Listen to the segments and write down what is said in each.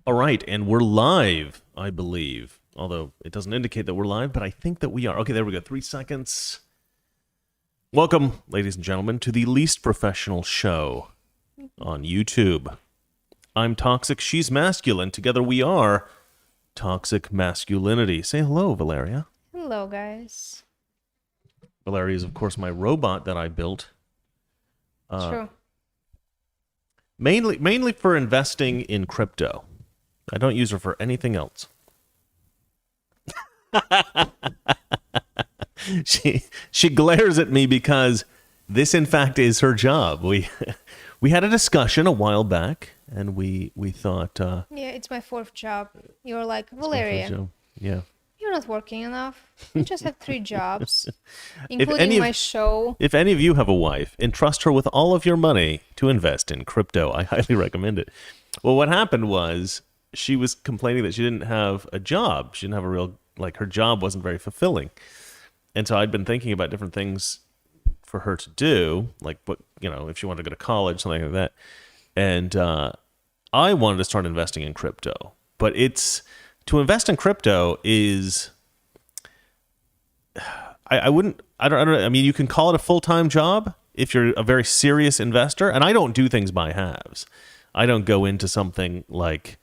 All right, and we're live, I believe. Although it doesn't indicate that we're live, but I think that we are. Okay, there we go. 3 seconds. Welcome, ladies and gentlemen, to the least professional show on YouTube. I'm Toxic, she's Masculine. Together we are Toxic Masculinity. Say hello, Valeria. Hello, guys. Valeria is, of course, my robot that I built. True. Mainly for investing in crypto. I don't use her for anything else. She glares at me because this, in fact, is her job. We had a discussion a while back, and we thought... yeah, it's my 4th job. You're like, Valeria, yeah. you're not working enough. You just have 3 jobs, including my show. If any of you have a wife, entrust her with all of your money to invest in crypto. I highly recommend it. Well, what happened was she was complaining that she didn't have a job. She didn't have a real... her job wasn't very fulfilling. And so I'd been thinking about different things for her to do, like what, if she wanted to go to college, something like that. And I wanted to start investing in crypto. But to invest in crypto is, I mean, you can call it a full-time job if you're a very serious investor. And I don't do things by halves. I don't go into something like,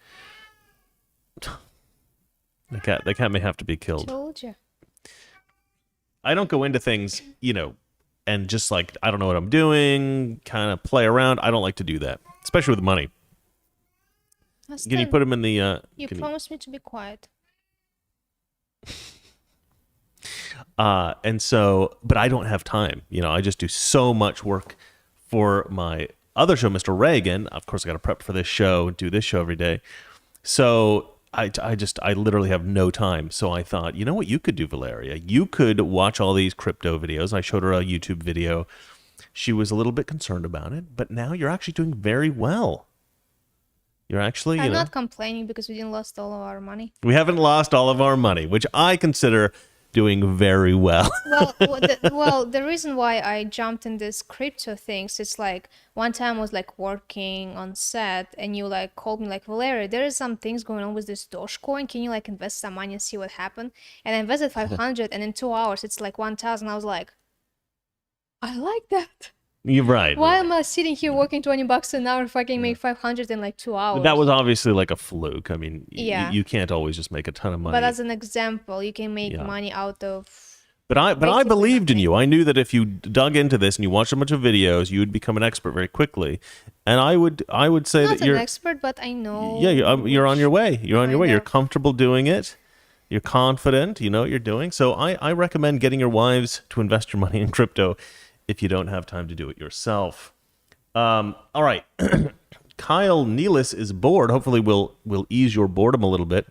the cat may have to be killed. Told you. I don't go into things, and just I don't know what I'm doing, kind of play around. I don't like to do that, especially with money. Can you put them in the... you promised me to be quiet. And so, but I don't have time. I just do so much work for my other show, Mr. Reagan. Of course, I got to prep for this show, do this show every day. So... I literally have no time. So I thought, you know what you could do, Valeria? You could watch all these crypto videos. I showed her a YouTube video. She was a little bit concerned about it, but now you're actually doing very well. You're actually, I'm not complaining because we didn't lost all of our money. We haven't lost all of our money, which I consider doing very well. Well, the reason why I jumped in this crypto things, it's one time I was working on set and you called me Valeria, there is some things going on with this Dogecoin. Can you invest some money and see what happened? And I invested 500 and in 2 hours it's 1,000. I was like, I like that. You're right. Why am I sitting here working $20 an hour if I can make 500 in 2 hours? That was obviously a fluke. I mean, yeah. You can't always just make a ton of money. But as an example, you can make money out of... But I believed in you. I knew that if you dug into this and you watched a bunch of videos, you would become an expert very quickly. And I would say that you're not an expert, but I know. Yeah, you're on your way. You're on your way. You're comfortable doing it. You're confident. You know what you're doing. So I recommend getting your wives to invest your money in crypto if you don't have time to do it yourself. All right. Kyle Nealis is bored. Hopefully we'll ease your boredom a little bit.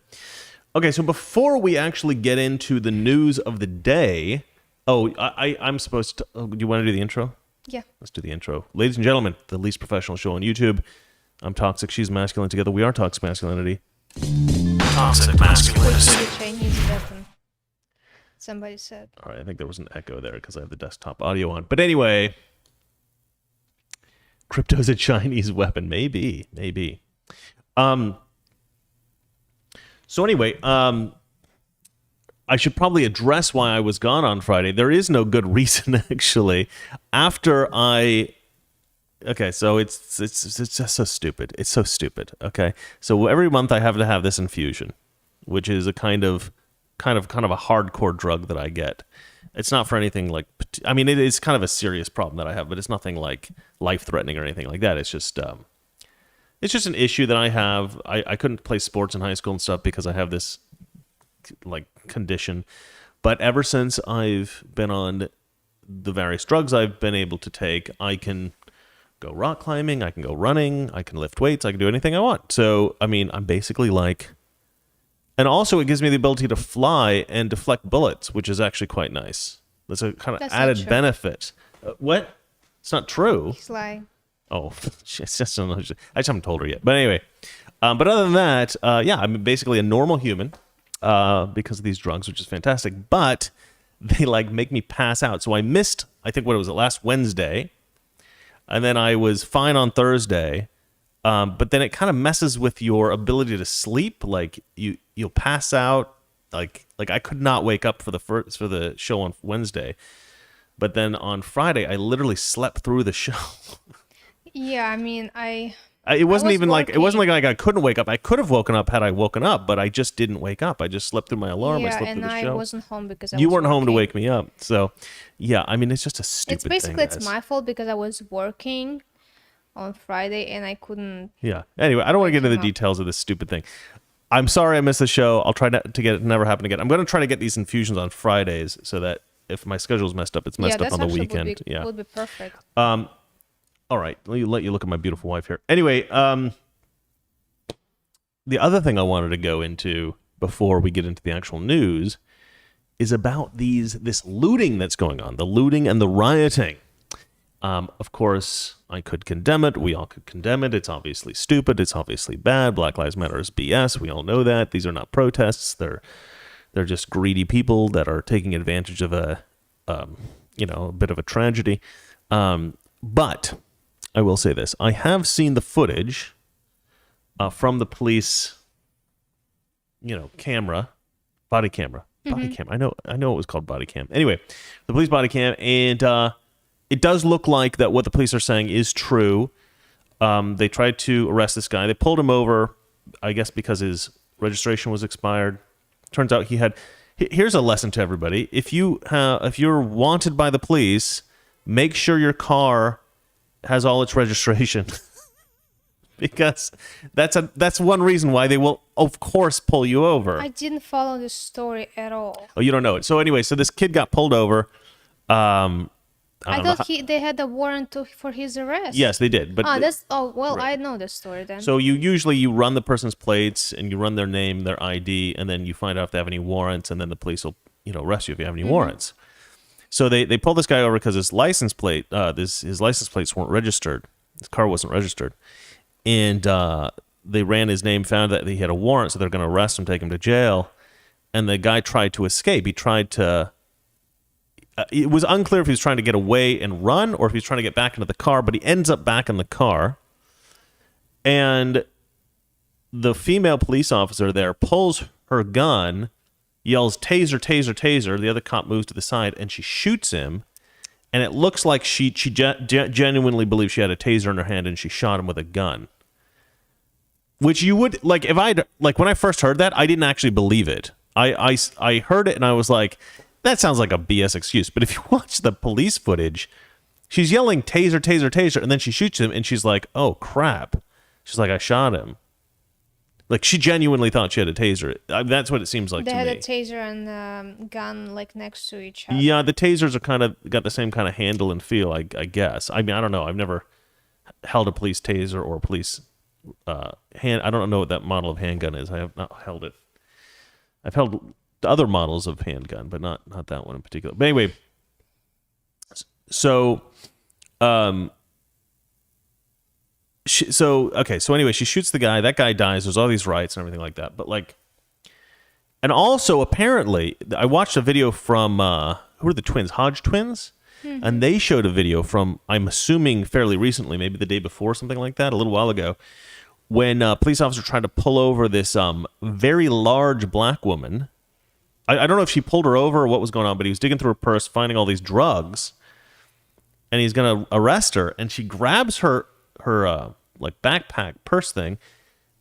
Okay, so before we actually get into the news of the day... Oh, I'm supposed to... do you want to do the intro? Yeah. Let's do the intro. Ladies and gentlemen, the least professional show on YouTube. I'm Toxic, she's Masculine. Together we are Toxic Masculinity. Toxic Masculinity. Chinese weapon. Somebody said. All right, I think there was an echo there because I have the desktop audio on. But anyway, crypto's a Chinese weapon. Maybe. So anyway, I should probably address why I was gone on Friday. There is no good reason, actually. Okay, so it's just so stupid. It's so stupid. Okay, so every month I have to have this infusion, which is a kind of a hardcore drug that I get. It's not for anything it is kind of a serious problem that I have, but it's nothing life-threatening or anything like that. It's just an issue that I have. I couldn't play sports in high school and stuff because I have this condition. But ever since I've been on the various drugs I've been able to take, I can go rock climbing, I can go running, I can lift weights, I can do anything I want. So, I'm basically and also it gives me the ability to fly and deflect bullets, which is actually quite nice. That's a kind of added benefit. What? It's not true. He's lying. Oh, I just haven't told her yet. But anyway, but other than that, I'm basically a normal human because of these drugs, which is fantastic. But they make me pass out. So I missed, I think, last Wednesday. And then I was fine on Thursday. But then it kind of messes with your ability to sleep. Like you'll pass out. Like I could not wake up for the show on Wednesday, but then on Friday I literally slept through the show. Yeah, I mean, It wasn't was even like it wasn't working. like I couldn't wake up. I could have woken up had I woken up, but I just didn't wake up. I just slept through my alarm. I yeah, slept and through the I show. wasn't home because I You was weren't home to working. wake me up, so yeah. I mean, it's just a stupid It's basically thing, it's guys. my fault because I was working on Friday and I couldn't. Yeah. Anyway, I don't want to get into the him up. details of this stupid thing. I'm sorry I missed the show. I'll try not to get it never happen again. I'm going to try to get these infusions on Fridays so that if my schedule's messed up, it's Yeah, messed up that's on the actually weekend. would be Yeah. would be perfect. All right. Let you look at my beautiful wife here. Anyway, the other thing I wanted to go into before we get into the actual news is about this looting that's going on, the looting and the rioting. Of course, I could condemn it. We all could condemn it. It's obviously stupid. It's obviously bad. Black Lives Matter is BS. We all know that. These are not protests. They're just greedy people that are taking advantage of a bit of a tragedy. But I will say this: I have seen the footage from the police, camera, body camera, body cam. I know it was called body cam. Anyway, the police body cam, and it does look like that what the police are saying is true. They tried to arrest this guy. They pulled him over, I guess, because his registration was expired. Turns out he had. Here's a lesson to everybody: if you're wanted by the police, make sure your car has all its registration. Because that's one reason why they will, of course, pull you over. I didn't follow this story at all. Oh, you don't know it. So anyway, so this kid got pulled over. I thought they had a warrant for his arrest. Yes, they did. But I know the story then. so you run the person's plates and you run their name, their ID, and then you find out if they have any warrants, and then the police will arrest you if you have any warrants. So they pulled this guy over because his license plate his license plates weren't registered. His car wasn't registered. And they ran his name, found that he had a warrant, so they're going to arrest him, take him to jail. And the guy tried to escape. He tried to... it was unclear if he was trying to get away and run or if he was trying to get back into the car, but he ends up back in the car. And the female police officer there pulls her gun, yells, "Taser, taser, taser." The other cop moves to the side, and she shoots him. And it looks like she genuinely believes she had a taser in her hand and she shot him with a gun. Which you would, like, when I first heard that, I didn't actually believe it. I heard it and I was like, that sounds like a BS excuse. But if you watch the police footage, she's yelling, "Taser, taser, taser," and then she shoots him and she's like, "Oh, crap." She's like, "I shot him." Like, she genuinely thought she had a taser. That's what it seems like they to had me. a taser and gun like next to each other. Yeah, the tasers are kind of got the same kind of handle and feel, I guess. I mean, I don't know. I've never held a police taser or police hand. I don't know what that model of handgun is. I have not held it. I've held the other models of handgun, but not that one in particular. But anyway, so so anyway, she shoots the guy. That guy dies. There's all these riots and everything like that. But and also apparently, I watched a video from who are the twins, Hodge twins, and they showed a video from, I'm assuming fairly recently, maybe the day before, something like that, a little while ago, when a police officer tried to pull over this very large black woman. I don't know if she pulled her over or what was going on, but he was digging through her purse, finding all these drugs, and he's gonna arrest her, and she grabs her like backpack purse thing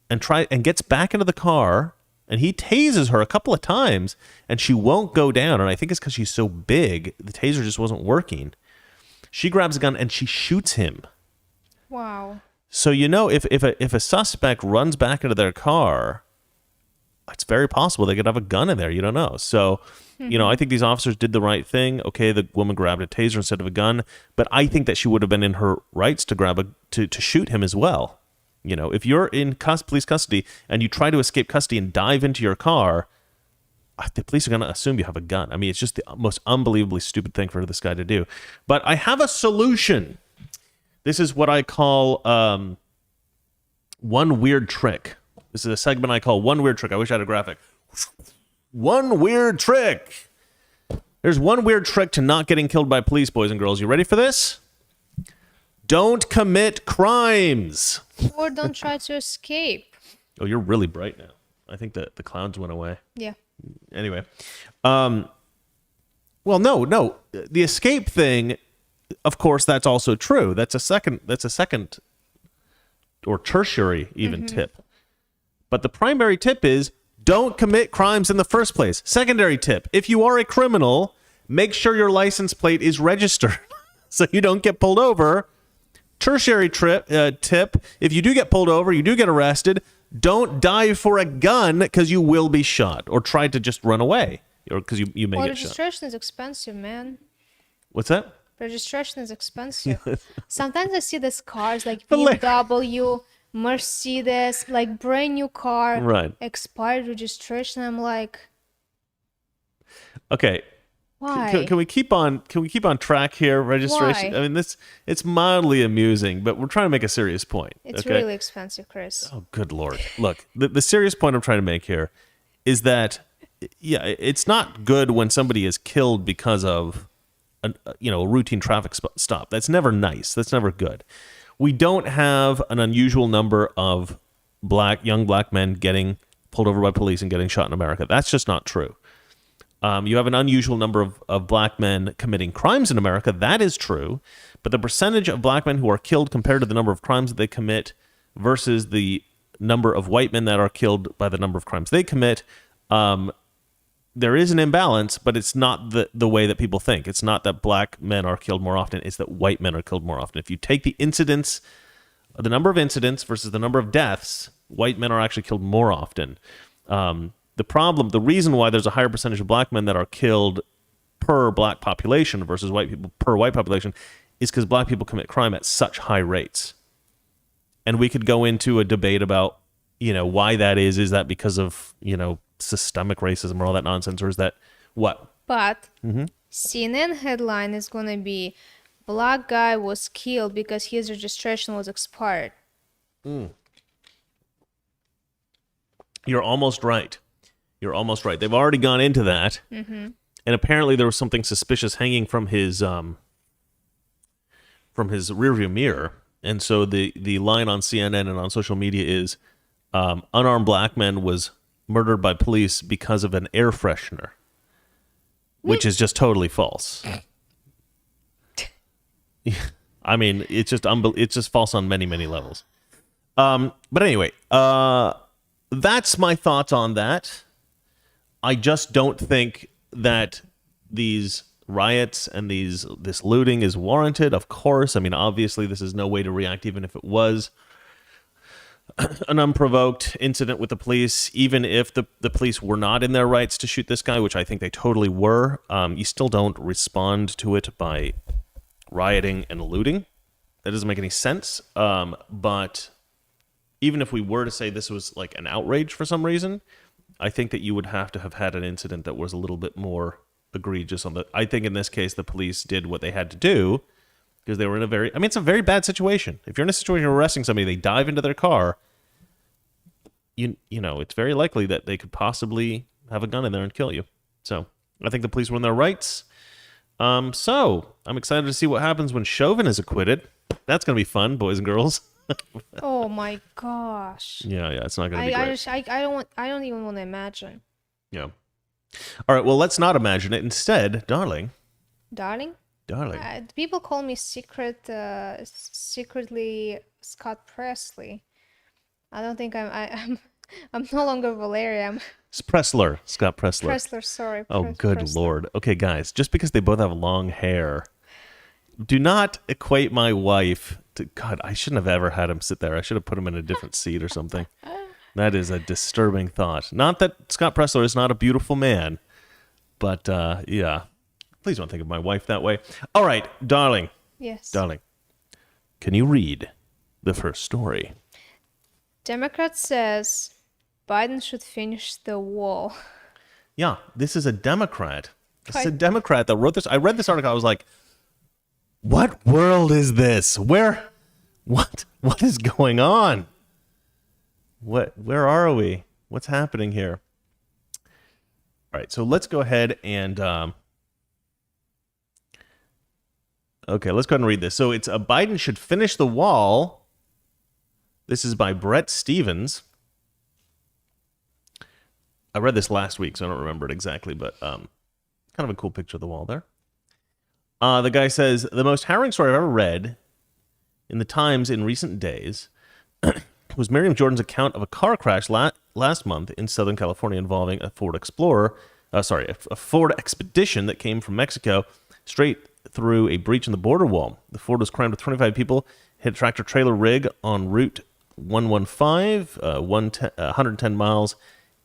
and gets back into the car, and he tases her a couple of times and she won't go down, and I think it's because she's so big the taser just wasn't working. She grabs a gun and she shoots him. Wow. So if a suspect runs back into their car, it's very possible they could have a gun in there. You don't know. So I think these officers did the right thing. Okay, the woman grabbed a taser instead of a gun, but I think that she would have been in her rights to to shoot him as well. If you're in police custody and you try to escape custody and dive into your car, the police are going to assume you have a gun. I mean, it's just the most unbelievably stupid thing for this guy to do. But I have a solution. This is what I call one weird trick. This is a segment I call One Weird Trick. I wish I had a graphic. One weird trick. There's one weird trick to not getting killed by police, boys and girls. You ready for this? Don't commit crimes. Or don't try to escape. Oh, you're really bright now. I think that the clouds went away. Yeah. Anyway, well, no, the escape thing. Of course, that's also true. That's a second. Or tertiary even tip. But the primary tip is don't commit crimes in the first place. Secondary tip: if you are a criminal, make sure your license plate is registered so you don't get pulled over. Tertiary tip: if you do get pulled over, you do get arrested, don't dive for a gun because you will be shot, or try to just run away, or because you may Well, get shot. registration is expensive, man. What's that? Registration is expensive. Sometimes I see these cars like Hilarious. BMW, Mercedes, like brand new car, Right. expired registration. I'm like, Okay. why? Can we keep on track here? Registration. Why? I mean, it's mildly amusing, but we're trying to make a serious point. It's okay? really expensive, Chris. Oh, good Lord. Look, the serious point I'm trying to make here is that, yeah, it's not good when somebody is killed because of a routine traffic stop. That's never nice. That's never good. We don't have an unusual number of young black men getting pulled over by police and getting shot in America. That's just not true. You have an unusual number of black men committing crimes in America. That is true. But the percentage of black men who are killed compared to the number of crimes that they commit versus the number of white men that are killed by the number of crimes they commit, there is an imbalance, but it's not the way that people think. It's not that black men are killed more often. It's that white men are killed more often. If you take the number of incidents versus the number of deaths, white men are actually killed more often. The reason why there's a higher percentage of black men that are killed per black population versus white people per white population is because black people commit crime at such high rates. And we could go into a debate about, why that is. Is that because of, systemic racism or all that nonsense, or is that what? But CNN headline is gonna be black guy was killed because his registration was expired. You're almost right. They've already gone into that, and apparently there was something suspicious hanging from his rearview mirror, and so the line on CNN and on social media is unarmed black man was murdered by police because of an air freshener, which is just totally false. I mean, it's just false on many, many levels. But anyway, that's my thoughts on that. I just don't think that these riots and this looting is warranted. Of course, I mean, obviously, this is no way to react, even if it was an unprovoked incident with the police, even if the police were not in their rights to shoot this guy, which I think they totally were. You still don't respond to it by rioting and looting. That doesn't make any sense. But even if we were to say this was like an outrage for some reason, I think that you would have had an incident that was a little bit more egregious I think in this case, the police did what they had to do because they were in it's a very bad situation. If you're in a situation of arresting somebody, they dive into their car, it's very likely that they could possibly have a gun in there and kill you. So I think the police were in their rights. So I'm excited to see what happens when Chauvin is acquitted. That's going to be fun, boys and girls. Oh my gosh. Yeah, it's not going to be great. I don't even want to imagine. Yeah. All right, well, let's not imagine it. Instead, darling. People call me secretly Scott Presley. I don't think I'm no longer Valeria. Scott Pressler. Pressler, sorry. Oh, good Lord. Okay, guys, just because they both have long hair, do not equate my wife to... God, I shouldn't have ever had him sit there. I should have put him in a different seat or something. That is a disturbing thought. Not that Scott Pressler is not a beautiful man, but yeah. Please don't think of my wife that way. All right, darling. Yes. Darling, can you read the first story? Democrat says Biden should finish the wall. Yeah, this is a Democrat. This is a Democrat that wrote this. I read this article. I was like, what world is this? What is going on? Where are we? What's happening here? All right, so let's go ahead and let's go ahead and read this. So it's Biden should finish the wall. This is by Brett Stevens. I read this last week, so I don't remember it exactly, but kind of a cool picture of the wall there. The guy says, the most harrowing story I've ever read in the Times in recent days was Miriam Jordan's account of a car crash last month in Southern California involving a Ford Explorer, a Ford Expedition that came from Mexico straight through a breach in the border wall. The Ford was crammed with 25 people, hit a tractor-trailer rig on Route 115, 110 miles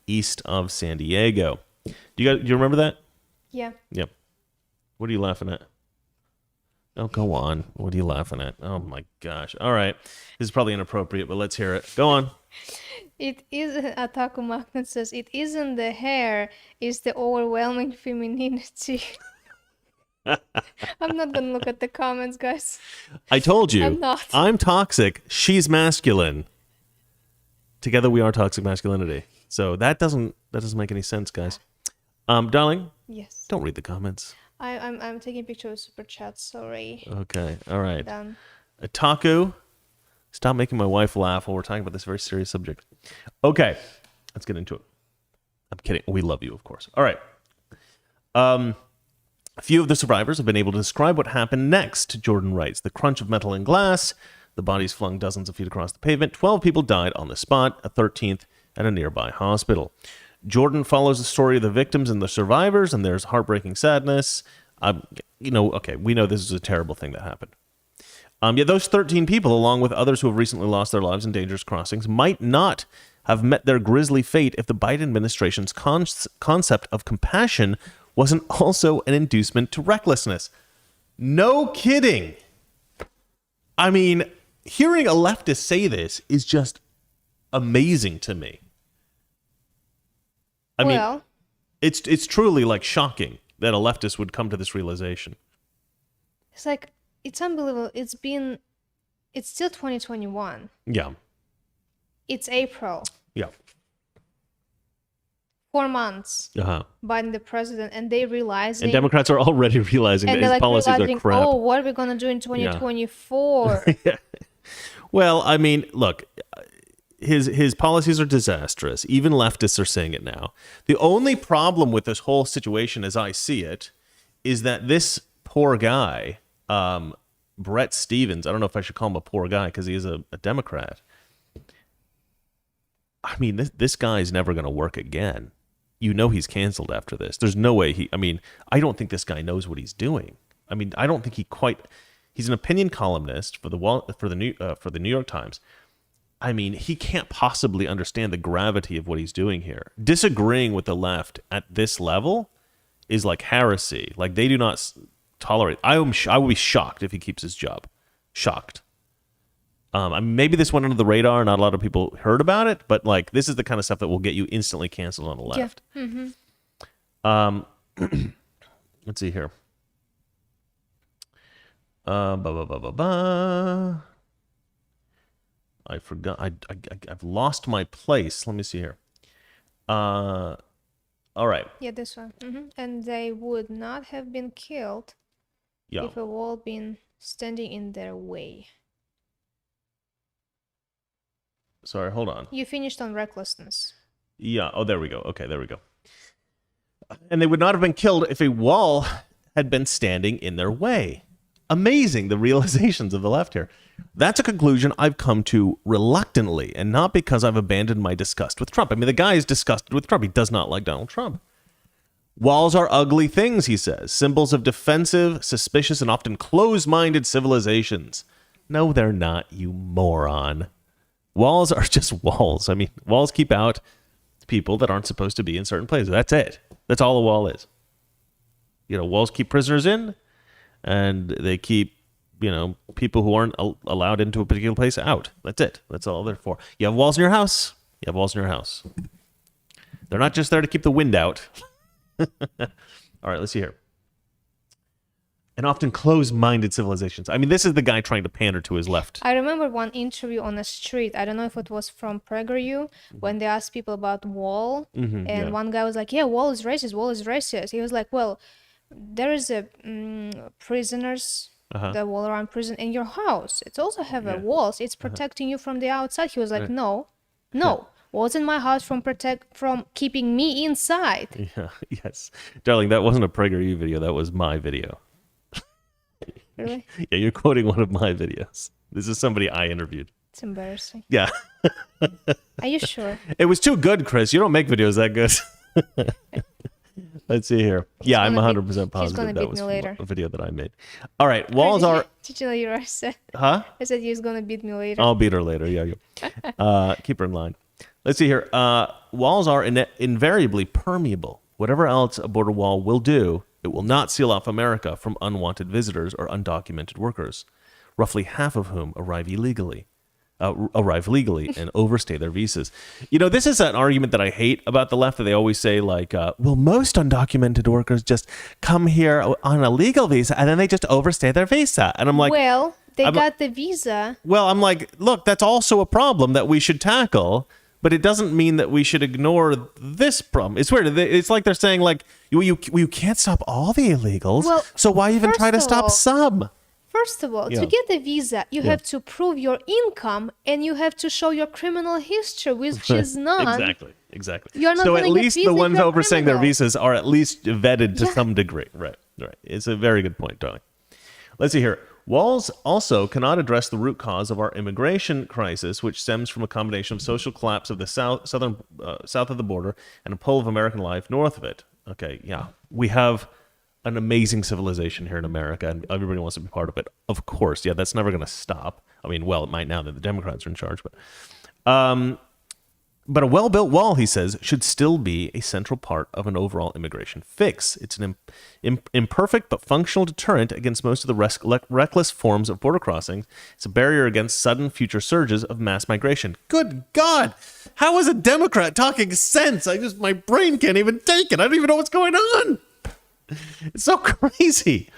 east of San Diego. Do you remember that? Yeah. Yep. What are you laughing at? Oh, go on. What are you laughing at? Oh, my gosh. All right. This is probably inappropriate, but let's hear it. Go on. It isn't, Ataku Magnet says, it isn't the hair, it's the overwhelming femininity. I'm not gonna look at the comments, guys. I told you. I'm not. I'm toxic. She's masculine. Together we are toxic masculinity. So that doesn't make any sense, guys. Darling, Yes. don't read the comments. I'm taking a picture of super chat, sorry. Okay. All right. Done. Ataku, stop making my wife laugh while we're talking about this very serious subject. Okay. Let's get into it. I'm kidding. We love you, of course. All right. A few of the survivors have been able to describe what happened next. Jordan writes, the crunch of metal and glass, the bodies flung dozens of feet across the pavement. 12 people died on the spot, a 13th at a nearby hospital. Jordan follows the story of the victims and the survivors, and there's heartbreaking sadness. We know this is a terrible thing that happened. Yet those 13 people, along with others who have recently lost their lives in dangerous crossings, might not have met their grisly fate if the Biden administration's concept of compassion wasn't also an inducement to recklessness. No kidding. I mean, hearing a leftist say this is just amazing to me. I mean, it's truly like shocking that a leftist would come to this realization. It's like, it's unbelievable. It's still 2021. Yeah. It's April. Yeah. 4 months. Biden the president, and they realizing. And Democrats are already realizing that his policies are crap. Oh, what are we gonna do in 2024? Yeah. Well, I mean, look, his policies are disastrous. Even leftists are saying it now. The only problem with this whole situation, as I see it, is that this poor guy, Brett Stevens, I don't know if I should call him a poor guy because he is a Democrat. I mean, this guy's never going to work again. You know he's canceled after this. There's no way I don't think this guy knows what he's doing. I mean, I don't think he's an opinion columnist for the New York Times. I mean, he can't possibly understand the gravity of what he's doing here. Disagreeing with the left at this level is like heresy. Like, they do not tolerate. I would be shocked if he keeps his job. Shocked. Maybe this went under the radar. Not a lot of people heard about it, but like, this is the kind of stuff that will get you instantly canceled on the left. Yeah. Mm-hmm. Let's see here. I forgot. I've lost my place. Let me see here. All right. Yeah, this one. Mm-hmm. And they would not have been killed if a wall been standing in their way. Sorry, hold on. You finished on recklessness. Yeah. Oh, there we go. Okay, there we go. And they would not have been killed if a wall had been standing in their way. Amazing, the realizations of the left here. That's a conclusion I've come to reluctantly, and not because I've abandoned my disgust with Trump. I mean, the guy is disgusted with Trump. He does not like Donald Trump. Walls are ugly things, he says. Symbols of defensive, suspicious, and often closed-minded civilizations. No, they're not, you moron. Walls are just walls. I mean, walls keep out people that aren't supposed to be in certain places. That's it. That's all a wall is. Walls keep prisoners in, and they keep, people who aren't allowed into a particular place out. That's it. That's all they're for. You have walls in your house. You have walls in your house. They're not just there to keep the wind out. All right, let's see here. And often closed-minded civilizations. I mean, this is the guy trying to pander to his left. I remember one interview on the street. I don't know if it was from PragerU, when they asked people about wall. And one guy was like, yeah, wall is racist, wall is racist. He was like, well, there is a prisoners the wall around prison and your house. It also have a walls. It's protecting you from the outside. He was like, no, walls in my house from keeping me inside. Yeah, yes. Darling, that wasn't a PragerU video. That was my video. Really? Yeah, you're quoting one of my videos. This is somebody I interviewed. It's embarrassing. Yeah. Are you sure? It was too good, Chris. You don't make videos that good. Let's see here. Yeah, I'm 100% positive that was a video that I made. All right, walls are... Did you know you said? Huh? I said he was going to beat me later. I'll beat her later. Yeah. Keep her in line. Let's see here. Walls are invariably permeable. Whatever else a border wall will do, it will not seal off America from unwanted visitors or undocumented workers, roughly half of whom arrive legally and overstay their visas. You know, this is an argument that I hate about the left, that they always say, like, well, most undocumented workers just come here on a legal visa and then they just overstay their visa. And I'm like, well, they got the visa. Well, I'm like, look, that's also a problem that we should tackle, but it doesn't mean that we should ignore this problem. It's weird. It's like they're saying, like, you can't stop all the illegals, well, so why even try to stop some? First of all, to get the visa, you have to prove your income and you have to show your criminal history, which is none. Exactly. You're not so at getting a least visa the if ones you're overstaying their criminal. visas are at least vetted to some degree. Right. It's a very good point, darling. Let's see here. Walls also cannot address the root cause of our immigration crisis, which stems from a combination of social collapse of the south of the border and a pull of American life north of it. Okay, yeah. We have an amazing civilization here in America, and everybody wants to be part of it. Of course, yeah, that's never going to stop. I mean, well, it might now that the Democrats are in charge, but a well-built wall, he says, should still be a central part of an overall immigration fix. It's an imperfect but functional deterrent against most of the reckless forms of border crossings. It's a barrier against sudden future surges of mass migration. Good God! How is a Democrat talking sense? My brain can't even take it. I don't even know what's going on. It's so crazy.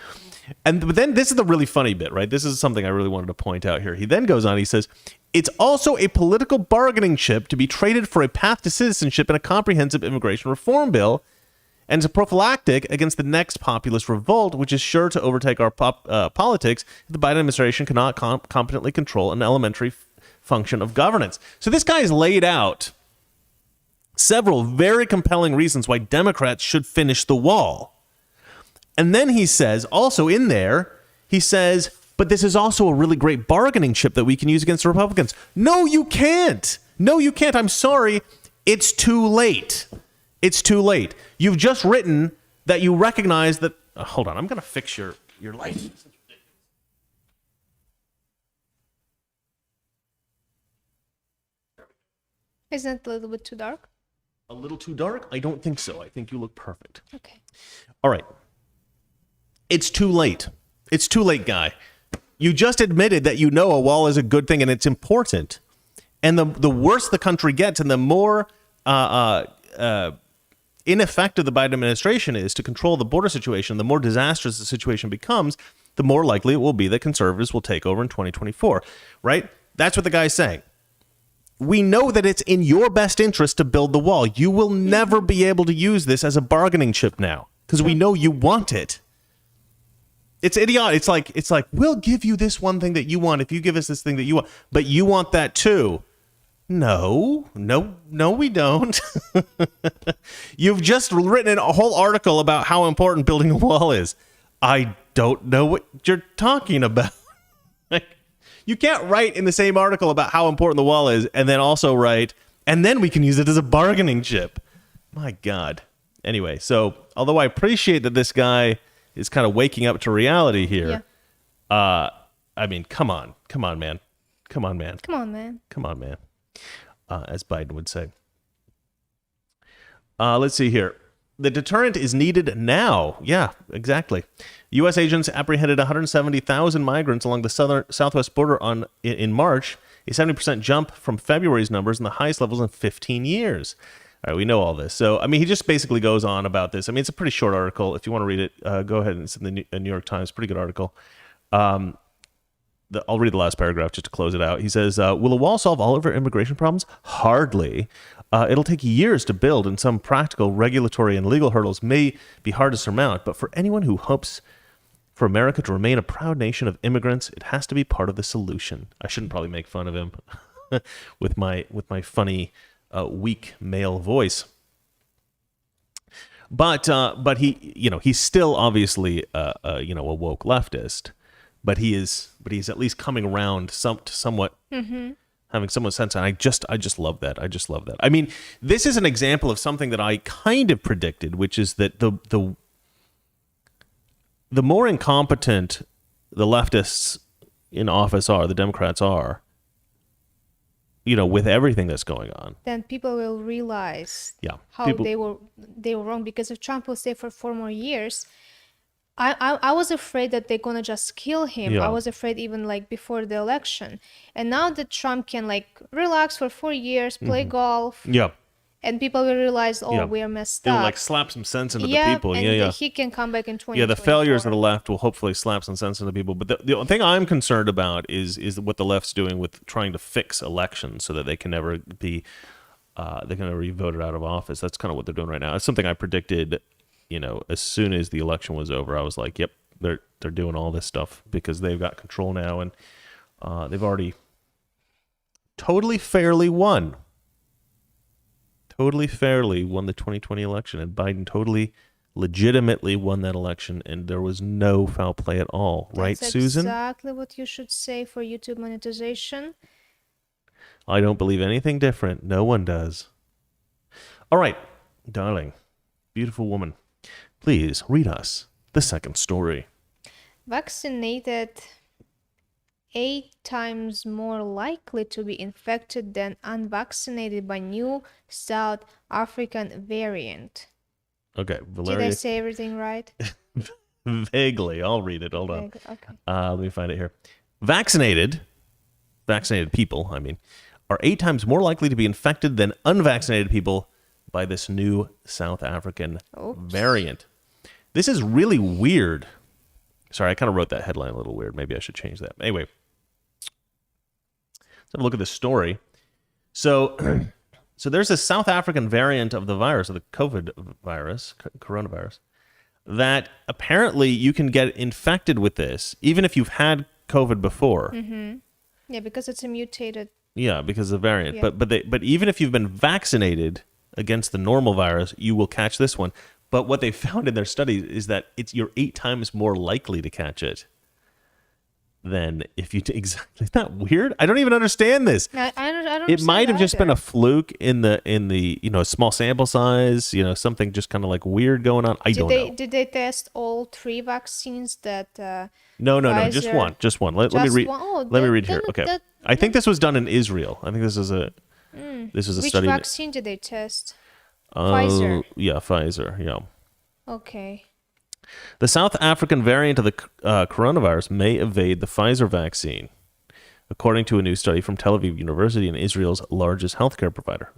But then this is the really funny bit, right? This is something I really wanted to point out here. He then goes on, he says, it's also a political bargaining chip to be traded for a path to citizenship in a comprehensive immigration reform bill, and it's a prophylactic against the next populist revolt, which is sure to overtake our politics if the Biden administration cannot competently control an elementary function of governance. So this guy has laid out several very compelling reasons why Democrats should finish the wall. And then he says, also in there, he says, but this is also a really great bargaining chip that we can use against the Republicans. No, you can't. No, you can't. I'm sorry. It's too late. It's too late. You've just written that you recognize that... hold on. I'm going to fix your light. Isn't it a little bit too dark? A little too dark? I don't think so. I think you look perfect. Okay. All right. It's too late. It's too late, guy. You just admitted that you know a wall is a good thing and it's important. And the worse the country gets and the more ineffective the Biden administration is to control the border situation, the more disastrous the situation becomes, the more likely it will be that conservatives will take over in 2024, right? That's what the guy's saying. We know that it's in your best interest to build the wall. You will never be able to use this as a bargaining chip now because we know you want it. It's idiotic. It's like we'll give you this one thing that you want if you give us this thing that you want, but you want that too. No, we don't. You've just written a whole article about how important building a wall is. I don't know what you're talking about. You can't write in the same article about how important the wall is and then also write, and then we can use it as a bargaining chip. My God. Anyway, so although I appreciate that this guy is kind of waking up to reality here, I mean, come on, man. As Biden would say. Let's see here. The deterrent is needed now. Yeah, exactly. U.S. agents apprehended 170,000 migrants along the southwest border in March, a 70% jump from February's numbers and the highest levels in 15 years. All right, we know all this. So, I mean, he just basically goes on about this. I mean, it's a pretty short article. If you want to read it, go ahead. It's in the New York Times. Pretty good article. I'll read the last paragraph just to close it out. He says, will a wall solve all of our immigration problems? Hardly. It'll take years to build, and some practical regulatory and legal hurdles may be hard to surmount. But for anyone who hopes For America to remain a proud nation of immigrants, it has to be part of the solution. I shouldn't probably make fun of him with my funny weak male voice. But he, he's still obviously a woke leftist, but he's at least coming around to somewhat having somewhat sense. And I just love that. I just love that. I mean, this is an example of something that I kind of predicted, which is that the more incompetent the leftists in office are, the Democrats are, with everything that's going on, then people will realize how people, they were wrong. Because if Trump will stay for 4 more years, I was afraid that they're gonna just kill him. Yeah. I was afraid even like before the election. And now that Trump can like relax for 4 years, play golf, and people will realize, we're messed it'll up. like slap some sense into the people. And he can come back in 2024. The failures of the left will hopefully slap some sense into people. But the thing I'm concerned about is what the left's doing with trying to fix elections so that they can never be voted out of office. That's kind of what they're doing right now. It's something I predicted. As soon as the election was over, I was like, "Yep, they're doing all this stuff because they've got control now, and they've already totally fairly won the 2020 election, and Biden totally legitimately won that election, and there was no foul play at all." Right, Susan? That's exactly what you should say for YouTube monetization. I don't believe anything different. No one does. All right, darling, beautiful woman. Please read us the second story. Vaccinated 8 times more likely to be infected than unvaccinated by new South African variant. Okay, Valeria. Did I say everything right? Vaguely. I'll read it. Hold on. Okay. Let me find it here. Vaccinated people, are 8 times more likely to be infected than unvaccinated people by this new South African variant. This is really weird. Sorry, I kind of wrote that headline a little weird. Maybe I should change that. Anyway, let's have a look at this story. So there's a South African variant of the virus, of the COVID virus, coronavirus, that apparently you can get infected with this, even if you've had COVID before. Mm-hmm. Yeah, because it's a mutated. Yeah, because of the variant. Yeah. But even if you've been vaccinated against the normal virus, you will catch this one. But what they found in their study is that you're 8 times more likely to catch it than if you exactly. Isn't that weird? I don't even understand this. I don't. It might have just been a fluke in the small sample size. Something just kind of like weird going on. I don't know. Did they test all 3 vaccines that? No, just one. Let me read. Let me read here. Okay, I think this was done in Israel. I think this is a Which study. Which vaccine did they test? Pfizer. Yeah, Pfizer. Yeah. Okay. The South African variant of the coronavirus may evade the Pfizer vaccine, according to a new study from Tel Aviv University and Israel's largest healthcare provider.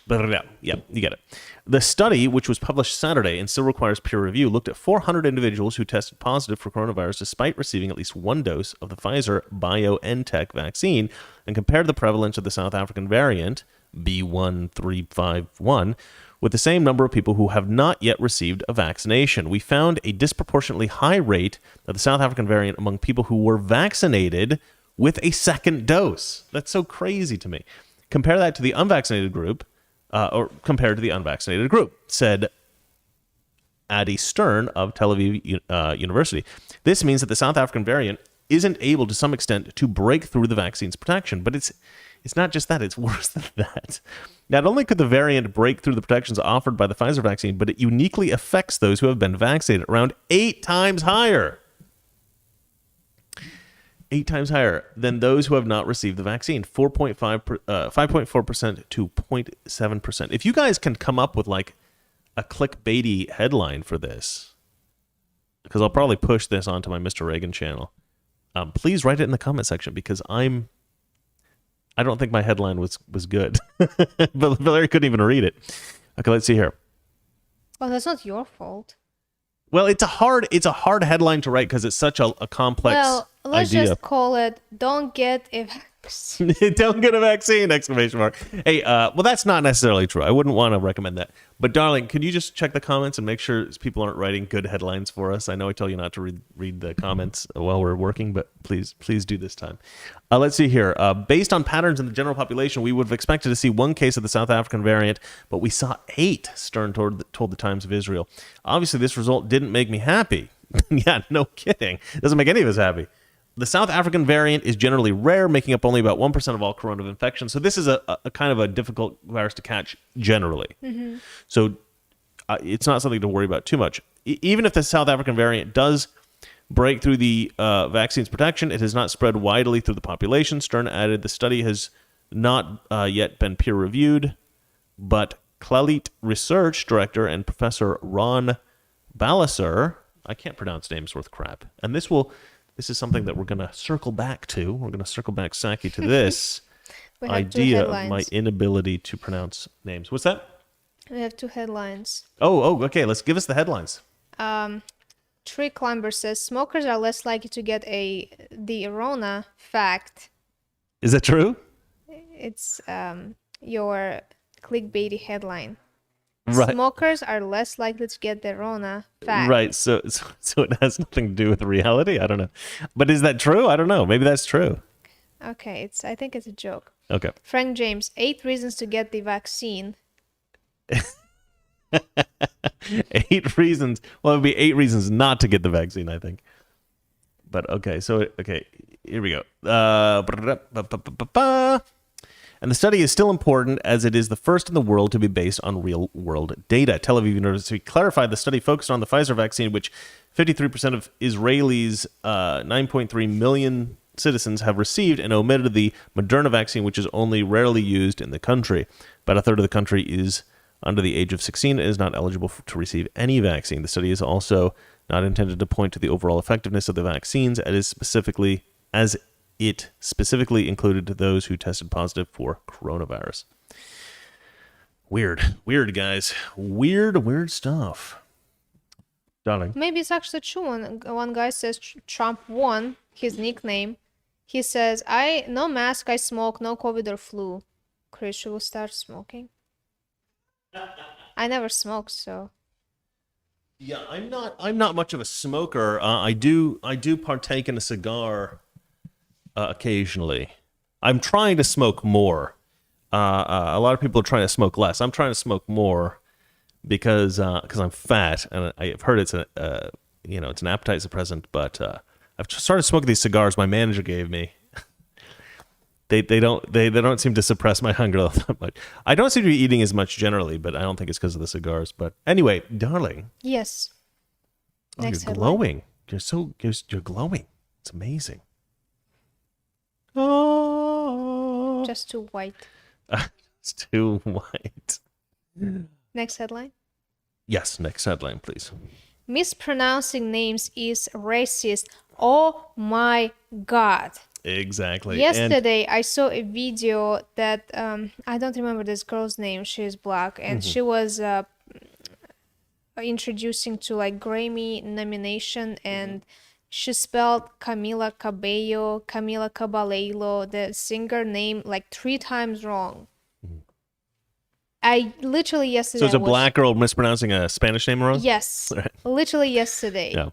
But yeah, you get it. The study, which was published Saturday and still requires peer review, looked at 400 individuals who tested positive for coronavirus despite receiving at least 1 dose of the Pfizer BioNTech vaccine and compared the prevalence of the South African variant, B1351, with the same number of people who have not yet received a vaccination. We found a disproportionately high rate of the South African variant among people who were vaccinated with a second dose. That's so crazy to me. Compare that to the unvaccinated group, said Adi Stern of Tel Aviv University. This means that the South African variant isn't able to some extent to break through the vaccine's protection, but it's not just that, it's worse than that. Not only could the variant break through the protections offered by the Pfizer vaccine, but it uniquely affects those who have been vaccinated around 8 times higher. 8 times higher than those who have not received the vaccine. 5.4% to 0.7%. If you guys can come up with like a clickbaity headline for this, because I'll probably push this onto my Mr. Reagan channel, please write it in the comment section, because I don't think my headline was good. But Valerie couldn't even read it. Okay, let's see here. Oh, that's not your fault. Well, it's a hard headline to write because it's such a complex Well, let's idea. just call it "Don't get a Don't get a vaccine! Exclamation mark. Hey, well, that's not necessarily true. I wouldn't want to recommend that. But darling, could you just check the comments and make sure people aren't writing good headlines for us? I know I tell you not to read the comments while we're working, but please do this time. Let's see here. Based on patterns in the general population, we would have expected to see one case of the South African variant, but we saw 8. Stern told the Times of Israel. Obviously, this result didn't make me happy. Yeah, no kidding. Doesn't make any of us happy. The South African variant is generally rare, making up only about 1% of all coronavirus infections. So this is a kind of a difficult virus to catch generally. Mm-hmm. So it's not something to worry about too much. Even if the South African variant does break through the vaccine's protection, it has not spread widely through the population. Stern added the study has not yet been peer-reviewed, but Clalit Research Director and Professor Ron Ballasser, I can't pronounce names worth crap, and this is something that we're going to circle back to. We're going to circle back, Saki, to this idea of my inability to pronounce names. What's that? We have 2 headlines. Oh, okay. Let's give us the headlines. Tree Climber says smokers are less likely to get the Rona. Fact. Is that true? It's your clickbaity headline. Right. Smokers are less likely to get the Rona. Fact. Right. So it has nothing to do with reality. I don't know. But is that true? I don't know. Maybe that's true. Okay. I think it's a joke. Okay. Frank James, 8 reasons to get the vaccine. 8 reasons. Well, it would be 8 reasons not to get the vaccine, I think. But okay. So, okay. Here we go. And the study is still important as it is the first in the world to be based on real-world data. Tel Aviv University clarified the study focused on the Pfizer vaccine, which 53% of Israelis, 9.3 million citizens, have received, and omitted the Moderna vaccine, which is only rarely used in the country. About a third of the country is under the age of 16 and is not eligible to receive any vaccine. The study is also not intended to point to the overall effectiveness of the vaccines, as it specifically included those who tested positive for coronavirus. Weird, guys. Weird stuff. Darling. Maybe it's actually true. One guy says Trump won, his nickname. He says, no mask, I smoke, no COVID or flu. Chris, you will start smoking? I never smoked, so. Yeah, I'm not much of a smoker. I do partake in a cigar occasionally. I'm trying to smoke more. A lot of people are trying to smoke less. I'm trying to smoke more because I'm fat, and I've heard it's it's an appetite suppressant. But I've started smoking these cigars my manager gave me. They don't seem to suppress my hunger that much. I don't seem to be eating as much generally, but I don't think it's because of the cigars. But anyway, darling. Yes. Next you're headline. glowing. You're glowing. It's amazing. Oh. Just too white. It's too white. Next headline. Yes, next headline, please. Mispronouncing names is racist. Oh my God. Exactly. Yesterday, I saw a video that I don't remember this girl's name. She's black, and she was introducing to like Grammy nomination, and she spelled Camila Cabello, the singer name, like 3 times wrong. I literally yesterday. So it's a black girl mispronouncing a Spanish name wrong? Yes, literally yesterday. Yeah.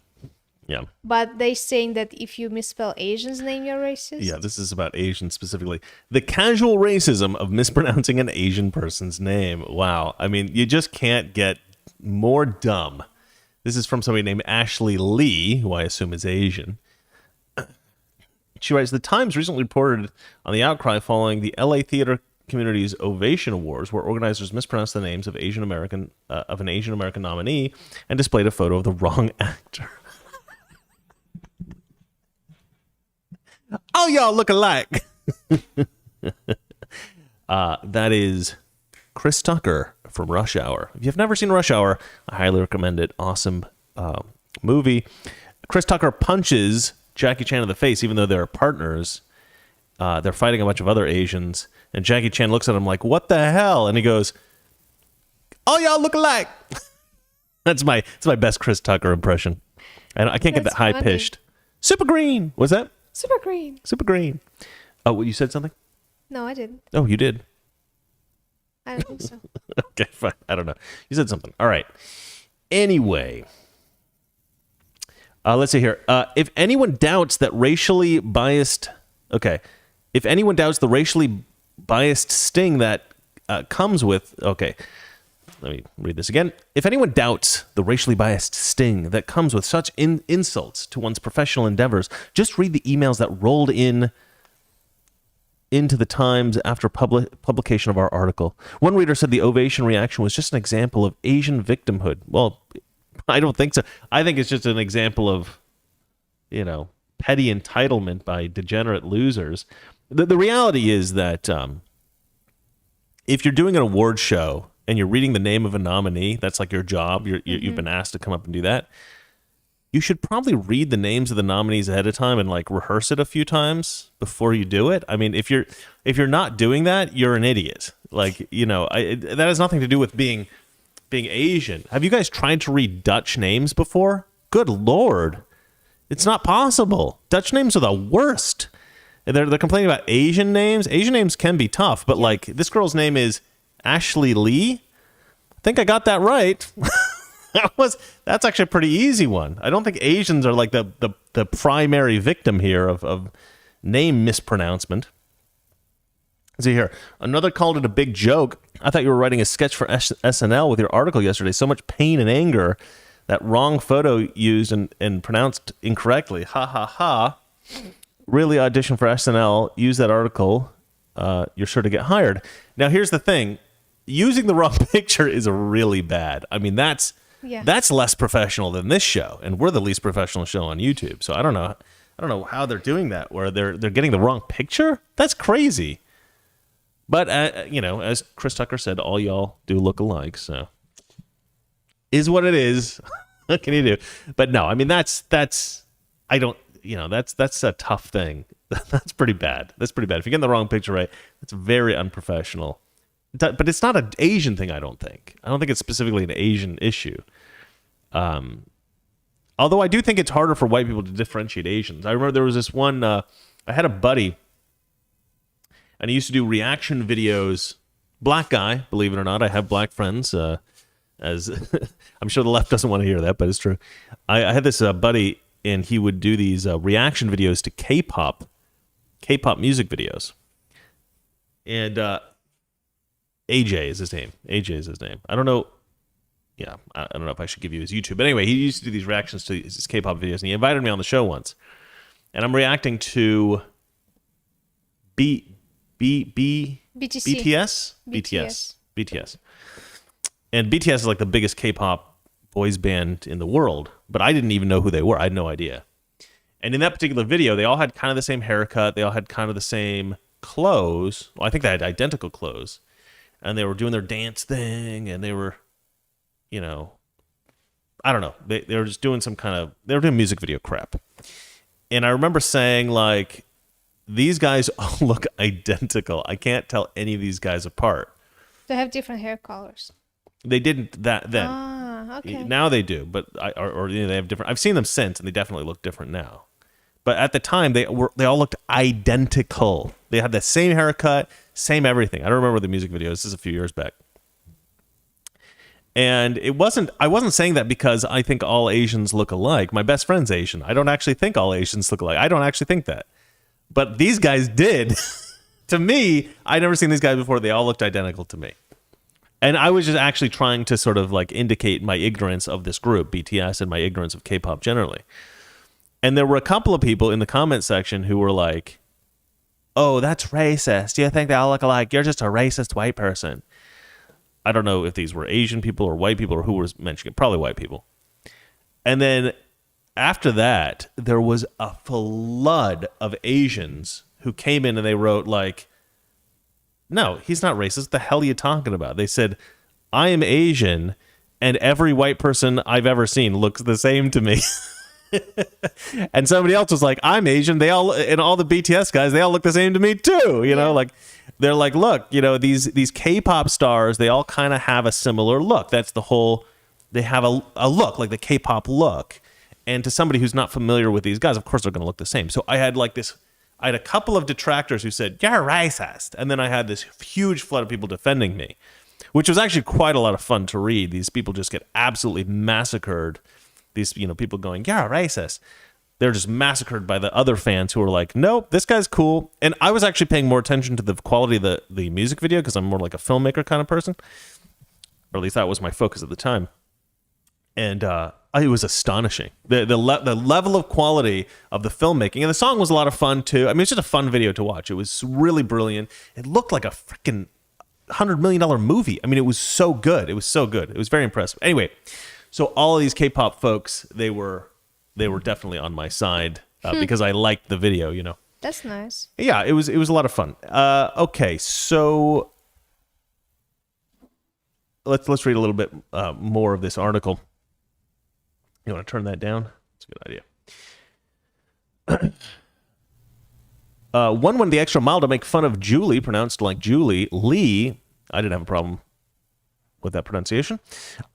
Yeah. But they saying that if you misspell Asian's name, you're racist? Yeah, this is about Asians specifically. The casual racism of mispronouncing an Asian person's name. Wow. I mean, you just can't get more dumb. This is from somebody named Ashley Lee, who I assume is Asian. She writes, The Times recently reported on the outcry following the LA theater community's Ovation Awards, where organizers mispronounced the names of an Asian American nominee and displayed a photo of the wrong actor. Oh, y'all look alike. That is Chris Tucker from Rush Hour. If you've never seen Rush Hour, I highly recommend it. Awesome movie. Chris Tucker punches Jackie Chan in the face, even though they're partners. They're fighting a bunch of other Asians. And Jackie Chan looks at him like, what the hell? And he goes, oh, y'all look alike. It's my best Chris Tucker impression. I can't get that high-pitched. Super green. What's that? Super green. Super green. Oh, you said something? No, I didn't. Oh, you did. I don't think so. Okay, fine. I don't know. You said something. All right. Anyway, let's see here. If anyone doubts that racially biased, okay, if anyone doubts the racially biased sting that comes with, okay, let me read this again. If anyone doubts the racially biased sting that comes with such insults to one's professional endeavors, just read the emails that rolled into the Times after publication of our article. One reader said the ovation reaction was just an example of Asian victimhood. Well, I don't think so. I think it's just an example of, petty entitlement by degenerate losers. The reality is that if you're doing an award show and you're reading the name of a nominee, that's like your job. You've been asked to come up and do that. You should probably read the names of the nominees ahead of time and like rehearse it a few times before you do it. I mean, if you're not doing that, you're an idiot. Like, that has nothing to do with being Asian. Have you guys tried to read Dutch names before? Good Lord. It's not possible. Dutch names are the worst. And they're complaining about Asian names. Asian names can be tough, but like this girl's name is Ashley Lee. I think I got that right. That's actually a pretty easy one. I don't think Asians are like the primary victim here of name mispronouncement. See here, another called it a big joke. I thought you were writing a sketch for SNL with your article yesterday. So much pain and anger. That wrong photo used and pronounced incorrectly. Ha ha ha. Really audition for SNL. Use that article. You're sure to get hired. Now here's the thing. Using the wrong picture is really bad. I mean, that's less professional than this show, and we're the least professional show on YouTube. So I don't know how they're doing that, where they're getting the wrong picture. That's crazy. But as Chris Tucker said, all y'all do look alike. So is what it is. What can you do? But no, I mean that's I don't. That's a tough thing. That's pretty bad. If you're getting the wrong picture right, it's very unprofessional. But it's not an Asian thing, I don't think. I don't think it's specifically an Asian issue. Although I do think it's harder for white people to differentiate Asians. I remember there was this one, I had a buddy, and he used to do reaction videos. Black guy, believe it or not. I have black friends, as I'm sure the left doesn't want to hear that, but it's true. I had this buddy, and he would do these reaction videos to K-pop music videos. And AJ is his name. I don't know. Yeah, I don't know if I should give you his YouTube. But anyway, he used to do these reactions to his K-pop videos, and he invited me on the show once. And I'm reacting to BTS. And BTS is like the biggest K-pop boys band in the world, but I didn't even know who they were. I had no idea. And in that particular video, they all had kind of the same haircut. They all had kind of the same clothes. Well, I think they had identical clothes. And they were doing their dance thing, and they were, I don't know. They were just doing they were doing music video crap. And I remember saying, like, these guys all look identical. I can't tell any of these guys apart. They have different hair colors. They didn't that then. Ah, okay. Now they do, but they have different. I've seen them since, and they definitely look different now. But at the time, they all looked identical. They had the same haircut, same everything. I don't remember the music video. This is a few years back. And I wasn't saying that because I think all Asians look alike. My best friend's Asian. I don't actually think all Asians look alike. I don't actually think that. But these guys did. To me, I'd never seen these guys before. They all looked identical to me. And I was just actually trying to sort of like indicate my ignorance of this group, BTS, and my ignorance of K-pop generally. And there were a couple of people in the comment section who were like, oh, that's racist. You think they all look alike? You're just a racist white person. I don't know if these were Asian people or white people or who was mentioning it. Probably white people. And then after that, there was a flood of Asians who came in and they wrote like, no, he's not racist. What the hell are you talking about? They said, I am Asian and every white person I've ever seen looks the same to me. And somebody else was like, I'm Asian. All the BTS guys, they all look the same to me too. Like they're like, look, these K-pop stars, they all kind of have a similar look. That's the whole, they have a look, like the K-pop look. And to somebody who's not familiar with these guys, of course they're going to look the same. So I had like this, I had a couple of detractors who said, "You're racist." And then I had this huge flood of people defending me, which was actually quite a lot of fun to read. These people just get absolutely massacred. These, people going, "You're racist." They're just massacred by the other fans who are like, "Nope, this guy's cool." And I was actually paying more attention to the quality of the music video because I'm more like a filmmaker kind of person. Or at least that was my focus at the time. And it was astonishing. The level of quality of the filmmaking. And the song was a lot of fun, too. I mean, it's just a fun video to watch. It was really brilliant. It looked like a freaking $100 million movie. I mean, it was so good. It was so good. It was very impressive. Anyway, so all of these K-pop folks, they were definitely on my side because I liked the video, That's nice. Yeah, it was a lot of fun. Okay, so let's read a little bit more of this article. You want to turn that down? That's a good idea. One went the extra mile to make fun of Julie, pronounced like Julie Lee. I didn't have a problem with that pronunciation.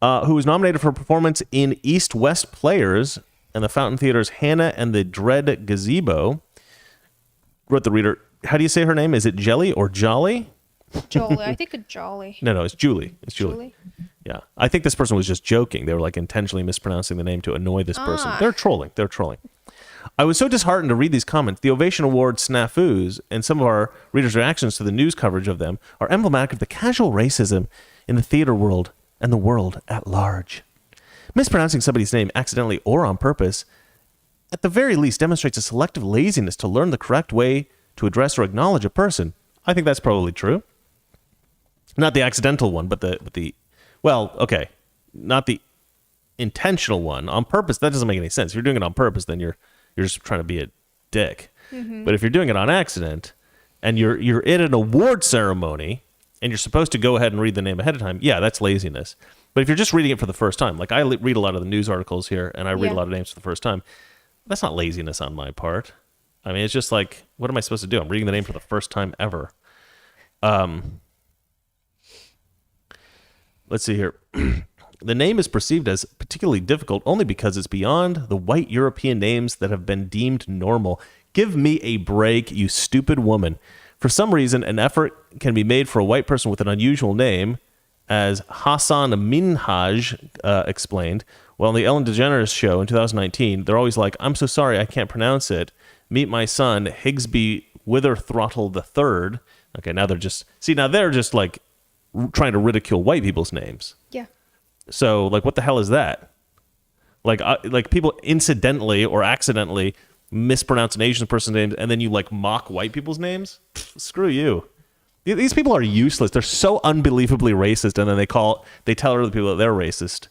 Who was nominated for a performance in East West Players and the Fountain Theater's Hannah and the Dread Gazebo. Wrote the reader, how do you say her name? Is it Jelly or Jolly? Jolly. I think it's Jolly. No, it's Julie. It's Julie. Yeah. I think this person was just joking. They were like intentionally mispronouncing the name to annoy this person. They're trolling. I was so disheartened to read these comments. The Ovation Award snafus and some of our readers' reactions to the news coverage of them are emblematic of the casual racism in the theater world and the world at large. Mispronouncing somebody's name accidentally or on purpose, at the very least, demonstrates a selective laziness to learn the correct way to address or acknowledge a person. I think that's probably true. Not the accidental one, but not the intentional one. On purpose, that doesn't make any sense. If you're doing it on purpose, then you're just trying to be a dick. Mm-hmm. But if you're doing it on accident and you're in an award ceremony and you're supposed to go ahead and read the name ahead of time, yeah, that's laziness. But if you're just reading it for the first time, like I read a lot of the news articles here and I read a lot of names for the first time, that's not laziness on my part. I mean, it's just like, what am I supposed to do? I'm reading the name for the first time ever. Let's see here. The name is perceived as particularly difficult only because it's beyond the white European names that have been deemed normal. Give me a break, you stupid woman. For some reason, an effort can be made for a white person with an unusual name, as Hassan Minhaj explained. Well, on the Ellen DeGeneres show in 2019, they're always like, "I'm so sorry, I can't pronounce it. Meet my son, Higsby Witherthrottle III." Okay, now they're just like trying to ridicule white people's names. Yeah. So, like, what the hell is that? Like people incidentally or accidentally mispronounce an Asian person's name, and then you like mock white people's names? Pfft, screw you. These people are useless. They're so unbelievably racist, and then they tell other people that they're racist.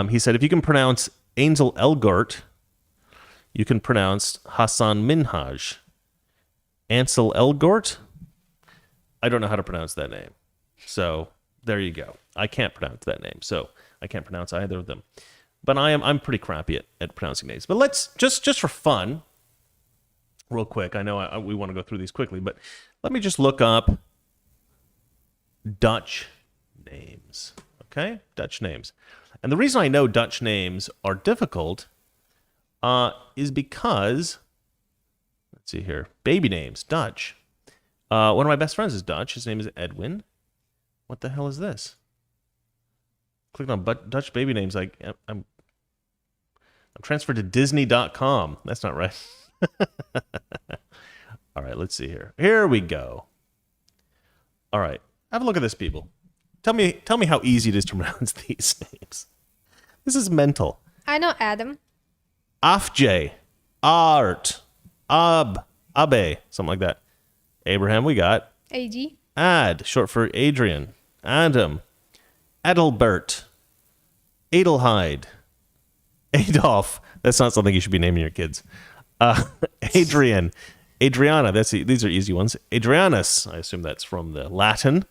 He said, if you can pronounce Ansel Elgort, you can pronounce Hassan Minhaj. Ansel Elgort? I don't know how to pronounce that name. So there you go. I can't pronounce that name, so I can't pronounce either of them. But I'm pretty crappy at pronouncing names. But let's just for fun, real quick. I know we want to go through these quickly, but let me just look up Dutch names. Okay, Dutch names. And the reason I know Dutch names are difficult is because, let's see here, baby names, Dutch. One of my best friends is Dutch. His name is Edwin. What the hell is this? Clicked on Dutch baby names. I'm transferred to Disney.com. That's not right. All right, let's see here. Here we go. All right, have a look at this, people. Tell me how easy it is to pronounce these names. This is mental. I know Adam. Afjay, Art, Abe, something like that. Abraham, we got. AD. Ad, short for Adrian. Adam. Adelbert. Adelheid. Adolf. That's not something you should be naming your kids. Adrian. Adriana. These are easy ones. Adrianus. I assume that's from the Latin.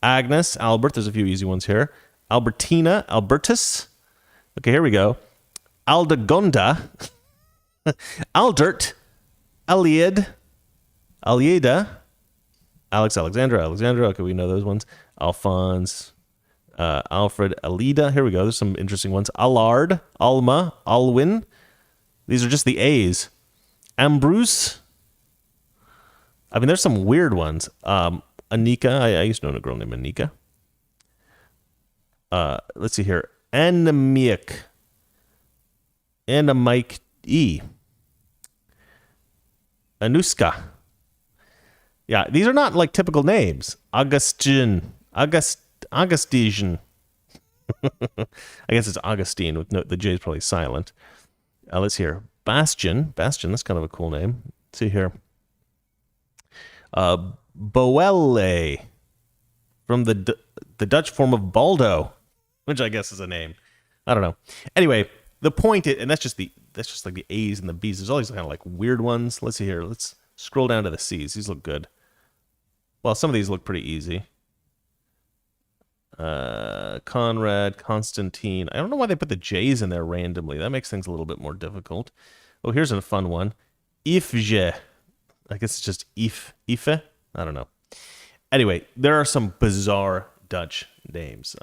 Agnes. Albert. There's a few easy ones here. Albertina. Albertus. Okay, here we go. Aldegonda. Aldert. Alied. Alieda. Alex, Alexandra. Okay, we know those ones. Alphonse. Alfred. Alida. Here we go. There's some interesting ones. Allard. Alma. Alwyn. These are just the A's. Ambrose. I mean, there's some weird ones. Anika, I used to know a girl named Anika. Let's see here. Anamiek. Anamike E. Anuska. Yeah, these are not like typical names. Augustine. Augustine. I guess it's Augustine with no, the J is probably silent. Let's hear. Bastion. Bastion, that's kind of a cool name. Let's see here. Boelle. From the Dutch form of Baldo, which I guess is a name. I don't know. Anyway, the point is, and that's just like the A's and the B's. There's all these kind of like weird ones. Let's see here. Let's scroll down to the C's. These look good. Well, some of these look pretty easy. Conrad, Constantine. I don't know why they put the J's in there randomly. That makes things a little bit more difficult. Oh, here's a fun one. Ifje. I guess it's just Ife. I don't know. Anyway, there are some bizarre Dutch names.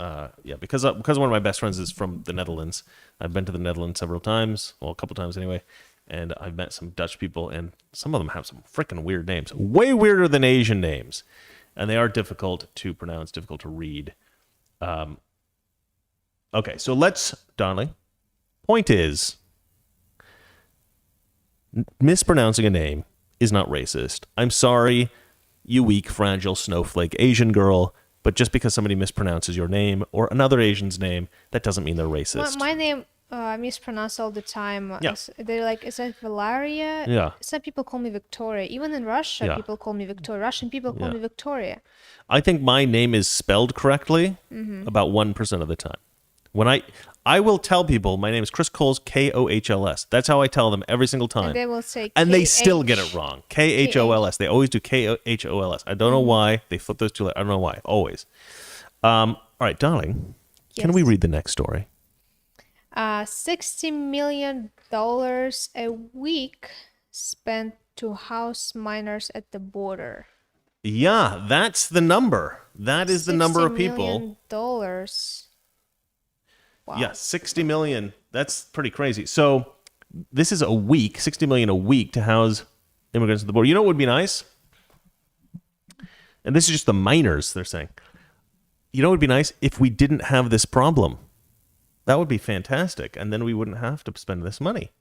Because one of my best friends is from the Netherlands. I've been to the Netherlands several times. Well, a couple times anyway. And I've met some Dutch people, and some of them have some freaking weird names. Way weirder than Asian names. And they are difficult to pronounce, difficult to read. Okay, so let's, darling. Point is, mispronouncing a name is not racist. I'm sorry, you weak, fragile, snowflake Asian girl, but just because somebody mispronounces your name or another Asian's name, that doesn't mean they're racist. My name I mispronounce all the time. Yeah. They're like, is that Valeria? Yeah. Some people call me Victoria. Even in Russia, people call me Victoria. Russian people call me Victoria. I think my name is spelled correctly about 1% of the time. When I will tell people my name is Chris Coles, Kohls. That's how I tell them every single time. And they will say and they still get it wrong. Khols. They always do Khols. I don't know why. They flip those two letters. I don't know why. Always. All right, darling. Can we read the next story? $60 million a week spent to house minors at the border. Yeah, that's the number. That is the number of people. $60 million. Wow. Yeah, 60 million. That's pretty crazy. So this is a week, 60 million a week to house immigrants at the border. You know what would be nice? And this is just the minors, they're saying. You know what would be nice? If we didn't have this problem. That would be fantastic. And then we wouldn't have to spend this money.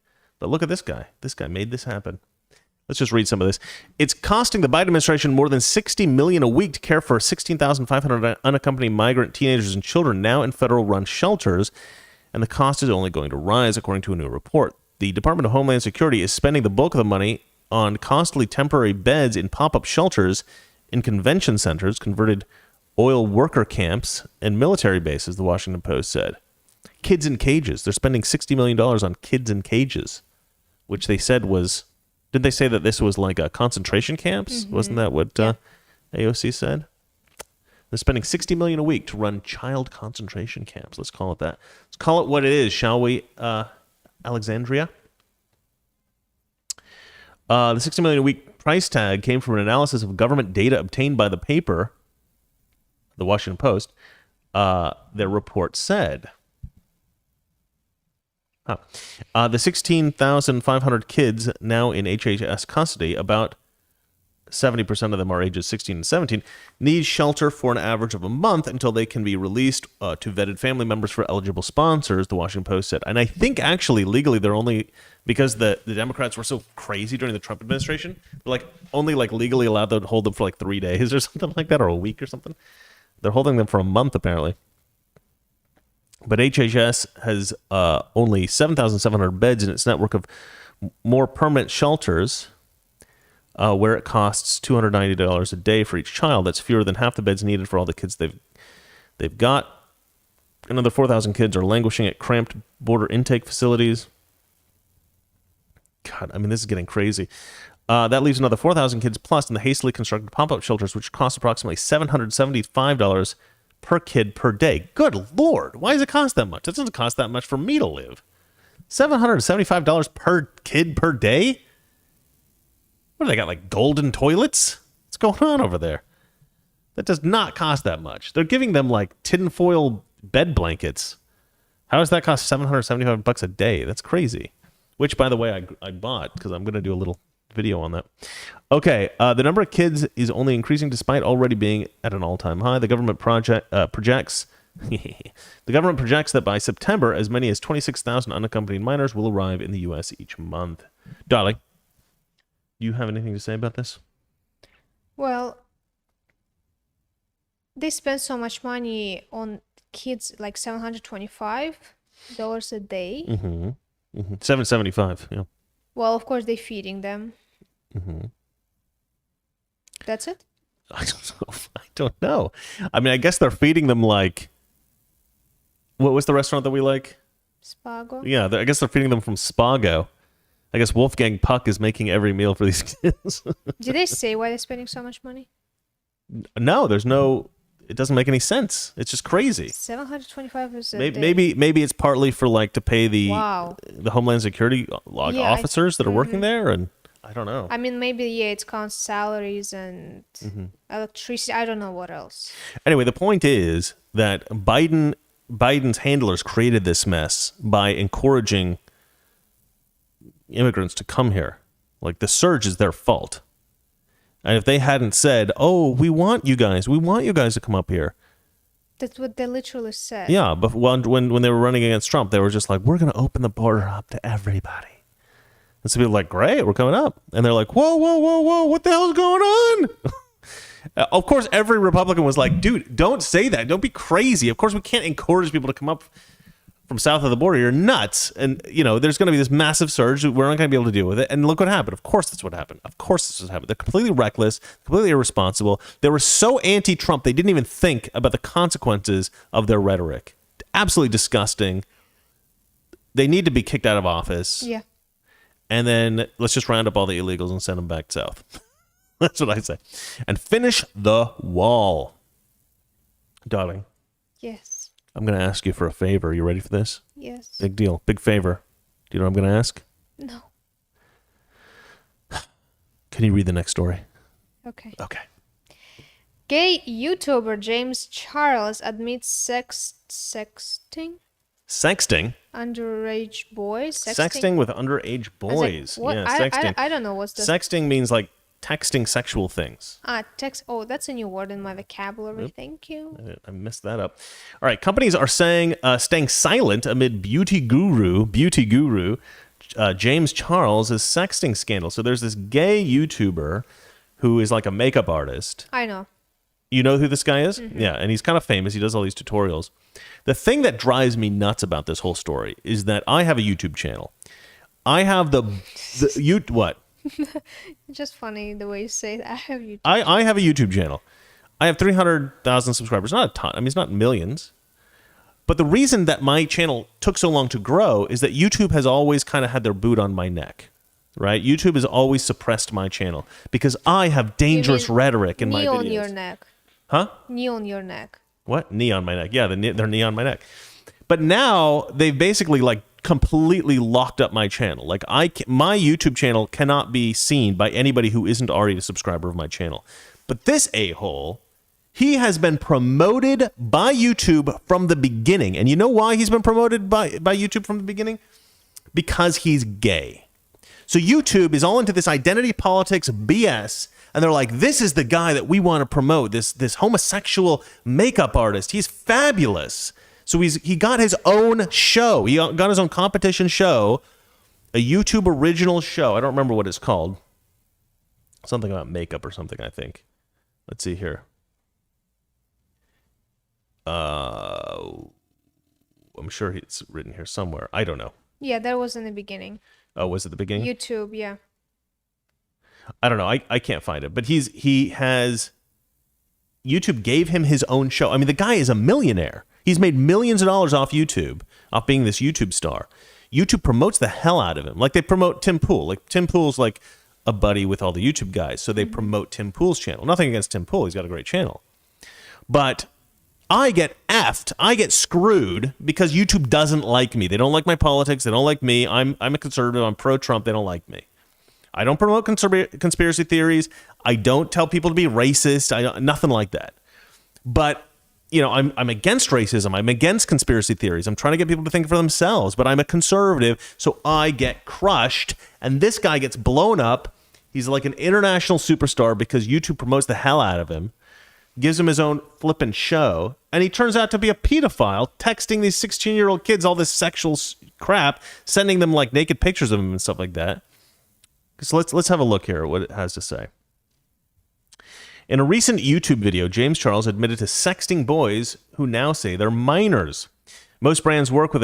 But look at this guy. This guy made this happen. Let's just read some of this. It's costing the Biden administration more than $60 million a week to care for 16,500 unaccompanied migrant teenagers and children now in federal-run shelters, and the cost is only going to rise, according to a new report. The Department of Homeland Security is spending the bulk of the money on costly temporary beds in pop-up shelters, in convention centers, converted oil worker camps, and military bases, the Washington Post said. Kids in cages. They're spending $60 million on kids in cages, which they said was... Did they say that this was like a concentration camps? Mm-hmm. Wasn't that what AOC said? They're spending $60 million a week to run child concentration camps. Let's call it that. Let's call it what it is, shall we, Alexandria? The $60 million a week price tag came from an analysis of government data obtained by the paper, the Washington Post. Their report said... the 16,500 kids now in HHS custody, about 70% of them are ages 16 and 17, need shelter for an average of a month until they can be released to vetted family members for eligible sponsors, the Washington Post said. And I think actually legally they're only, because the Democrats were so crazy during the Trump administration, they're like only like legally allowed to hold them for like 3 days or something like that, or a week or something. They're holding them for a month apparently. But HHS has only 7,700 beds in its network of more permanent shelters, where it costs $290 a day for each child. That's fewer than half the beds needed for all the kids they've got. Another 4,000 kids are languishing at cramped border intake facilities. God, I mean, this is getting crazy. That leaves another 4,000 kids plus in the hastily constructed pop-up shelters, which cost approximately $775 per kid per day. Good Lord. Why does it cost that much? That doesn't cost that much for me to live. $775 per kid per day? What do they got, like golden toilets? What's going on over there? That does not cost that much. They're giving them like tinfoil bed blankets. How does that cost $775 a day? That's crazy. Which, by the way, I bought because I'm going to do a little video on that. Okay, the number of kids is only increasing despite already being at an all-time high. The government projects the government projects that by September, as many as 26,000 unaccompanied minors will arrive in the U.S. each month. Darling, do you have anything to say about this? Well, they spend so much money on kids, like $725 a day. Mm-hmm. Mm-hmm. $775. Yeah. Well, of course, they're feeding them. Mm-hmm. That's it? I don't know. I mean, I guess they're feeding them like... What was the restaurant that we like? Spago? Yeah, I guess they're feeding them from Spago. I guess Wolfgang Puck is making every meal for these kids. Did they say why they're spending so much money? No, there's no... It doesn't make any sense. It's just crazy. 725 is a Maybe it's partly for like to pay the Wow. the Homeland Security officers that are working there, and I don't know. I mean, maybe, yeah, it counts salaries and electricity. I don't know what else. Anyway, the point is that Biden's handlers created this mess by encouraging immigrants to come here. Like, the surge is their fault. And if they hadn't said, "Oh, we want you guys to come up here," That's what they literally said. yeah. But when they were running against Trump, they were just like, "We're going to open the border up to everybody." And so people were like, "Great, we're coming up," and they're like, "Whoa, whoa, whoa, whoa! What the hell's going on?" Of course, every Republican was like, "Dude, don't say that. Don't be crazy. Of course, we can't encourage people to come up from south of the border. You're nuts." And, there's going to be this massive surge. We're not going to be able to deal with it. And look what happened. Of course, that's what happened. Of course, this is what happened. They're completely reckless, completely irresponsible. They were so anti-Trump, they didn't even think about the consequences of their rhetoric. Absolutely disgusting. They need to be kicked out of office. Yeah. And then let's just round up all the illegals and send them back south. That's what I say. And finish the wall. Darling, Yes. I'm going to ask you for a favor. You ready for this? Yes. Big deal. Big favor. Do you know what I'm going to ask? No. Can you read the next story? Okay. Okay. Gay YouTuber James Charles admits sexting Sexting? underage boys. Sexting with underage boys. What? Yeah, I sexting. I don't know what's the Sexting means like texting sexual things. text. Oh, that's a new word in my vocabulary. Thank you. I messed that up. All right. Companies are staying silent amid beauty guru James Charles' sexting scandal. So there's this gay YouTuber who is like a makeup artist. I know. You know who this guy is? Yeah, and he's kind of famous. He does all these tutorials. The thing that drives me nuts about this whole story is that I have a YouTube channel. I have what? It's just funny the way you say that. I have YouTube. I have a YouTube channel. I have 300,000 subscribers. Not a ton. I mean, it's not millions. But the reason that my channel took so long to grow is that YouTube has always kind of had their boot on my neck, right? YouTube has always suppressed my channel because I have dangerous rhetoric in my videos. Knee on your neck. Huh? Knee on your neck. What? Knee on my neck. Yeah, they're knee on my neck. But now they've basically like completely locked up my channel. Like my YouTube channel cannot be seen by anybody who isn't already a subscriber of my channel. But this a-hole, he has been promoted by YouTube from the beginning. And you know why he's been promoted by YouTube from the beginning? Because he's gay. So YouTube is all into this identity politics BS. And they're like, this is the guy that we want to promote, this homosexual makeup artist. He's fabulous. So he got his own show. He got his own competition show, a YouTube original show. I don't remember what it's called. Something about makeup or something, I think. Let's see here. I'm sure it's written here somewhere. I don't know. Yeah, that was in the beginning. Oh, was it the beginning? YouTube, yeah. I don't know. I can't find it. But YouTube gave him his own show. I mean, the guy is a millionaire. He's made millions of dollars off YouTube, off being this YouTube star. YouTube promotes the hell out of him. Like they promote Tim Pool. Like Tim Pool's like a buddy with all the YouTube guys. So they promote Tim Pool's channel. Nothing against Tim Pool. He's got a great channel. But I get effed. I get screwed because YouTube doesn't like me. They don't like my politics. They don't like me. I'm a conservative. I'm pro-Trump. They don't like me. I don't promote conspiracy theories. I don't tell people to be racist. Nothing like that. But I'm against racism. I'm against conspiracy theories. I'm trying to get people to think for themselves. But I'm a conservative, so I get crushed. And this guy gets blown up. He's like an international superstar because YouTube promotes the hell out of him, gives him his own flippin' show, and he turns out to be a pedophile, texting these 16-year-old kids all this sexual crap, sending them like naked pictures of him and stuff like that. So let's have a look here at what it has to say. In a recent YouTube video, James Charles admitted to sexting boys who now say they're minors. Most brands working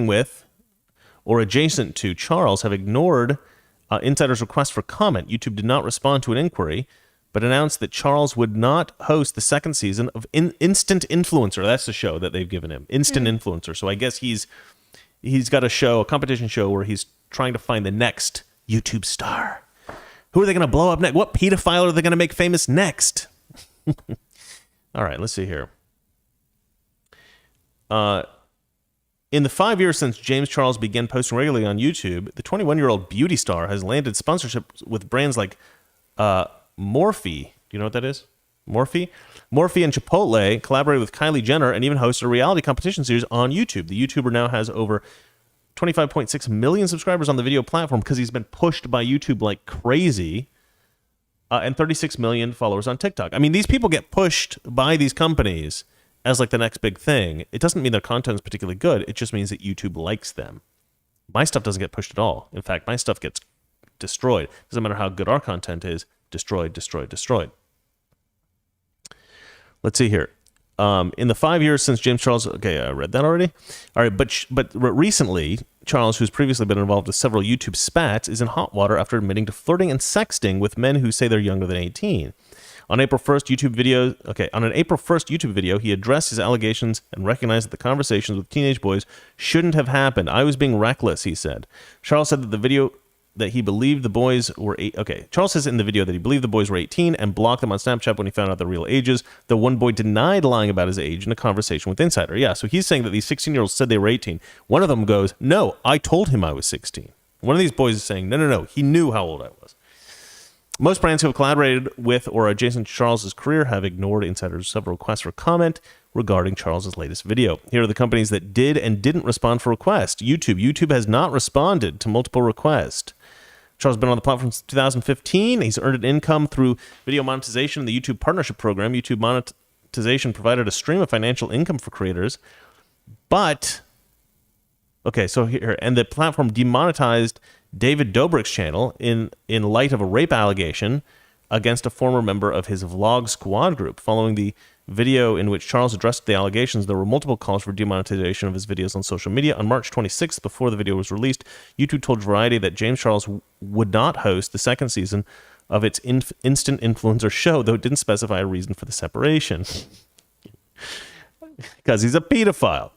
with or adjacent to Charles have ignored insiders' requests for comment. YouTube did not respond to an inquiry, but announced that Charles would not host the second season of Instant Influencer. That's the show that they've given him, Instant Influencer. So I guess he's got a competition show where he's trying to find the next YouTube star. Who are they going to blow up next? What pedophile are they going to make famous next? All right, let's see here. In the 5 years since James Charles began posting regularly on YouTube, the 21-year-old beauty star has landed sponsorships with brands like Morphe. Do you know what that is? Morphe and Chipotle collaborated with Kylie Jenner and even hosted a reality competition series on YouTube. The YouTuber now has over 25.6 million subscribers on the video platform because he's been pushed by YouTube like crazy, and 36 million followers on TikTok. I mean, these people get pushed by these companies as like the next big thing. It doesn't mean their content is particularly good. It just means that YouTube likes them. My stuff doesn't get pushed at all. In fact, my stuff gets destroyed. Doesn't matter how good our content is. Destroyed, destroyed, destroyed. Let's see here. In the 5 years since James Charles... Okay, I read that already. All right, but recently, Charles, who's previously been involved with several YouTube spats, is in hot water after admitting to flirting and sexting with men who say they're younger than 18. On an April 1st YouTube video, he addressed his allegations and recognized that the conversations with teenage boys shouldn't have happened. I was being reckless, he said. Charles said that the video that he believed the boys were Charles says in the video that he believed the boys were 18 and blocked them on Snapchat when he found out their real ages. The one boy denied lying about his age in a conversation with Insider. Yeah, so he's saying that these 16-year-olds said they were 18. One of them goes, "No, I told him I was 16." One of these boys is saying, no, he knew how old I was. Most brands who have collaborated with or adjacent to Charles's career have ignored Insider's several requests for comment regarding Charles's latest video. Here are the companies that did and didn't respond for requests. YouTube has not responded to multiple requests. Charles has been on the platform since 2015. He's earned an income through video monetization in the YouTube Partnership Program. YouTube monetization provided a stream of financial income for creators. But, so here, and the platform demonetized David Dobrik's channel in light of a rape allegation against a former member of his Vlog Squad group. Following the video in which Charles addressed the allegations, there were multiple calls for demonetization of his videos on social media. On March 26th, before the video was released, YouTube told Variety that James Charles would not host the second season of its Instant Influencer show, though it didn't specify a reason for the separation. Because he's a pedophile.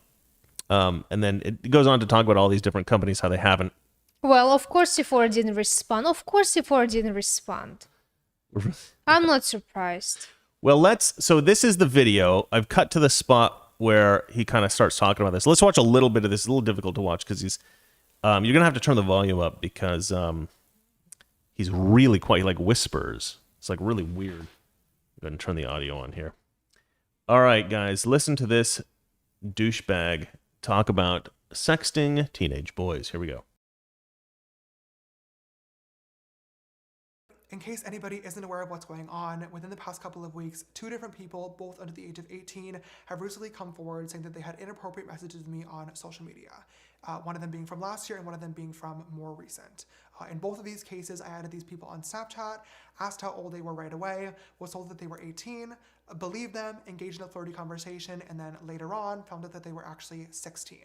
And then it goes on to talk about all these different companies, how they haven't. Well, of course Sephora didn't respond. I'm not surprised. Well, so this is the video. I've cut to the spot where he kind of starts talking about this. Let's watch a little bit of this. It's a little difficult to watch because you're going to have to turn the volume up because he's really he like whispers. It's like really weird. Go ahead and turn the audio on here. All right, guys, listen to this douchebag talk about sexting teenage boys. Here we go. In case anybody isn't aware of what's going on, within the past couple of weeks, 2 different people, both under the age of 18, have recently come forward saying that they had inappropriate messages with me on social media. One of them being from last year and one of them being from more recent. In both of these cases, I added these people on Snapchat, asked how old they were right away, was told that they were 18, believed them, engaged in a flirty conversation, and then later on found out that they were actually 16.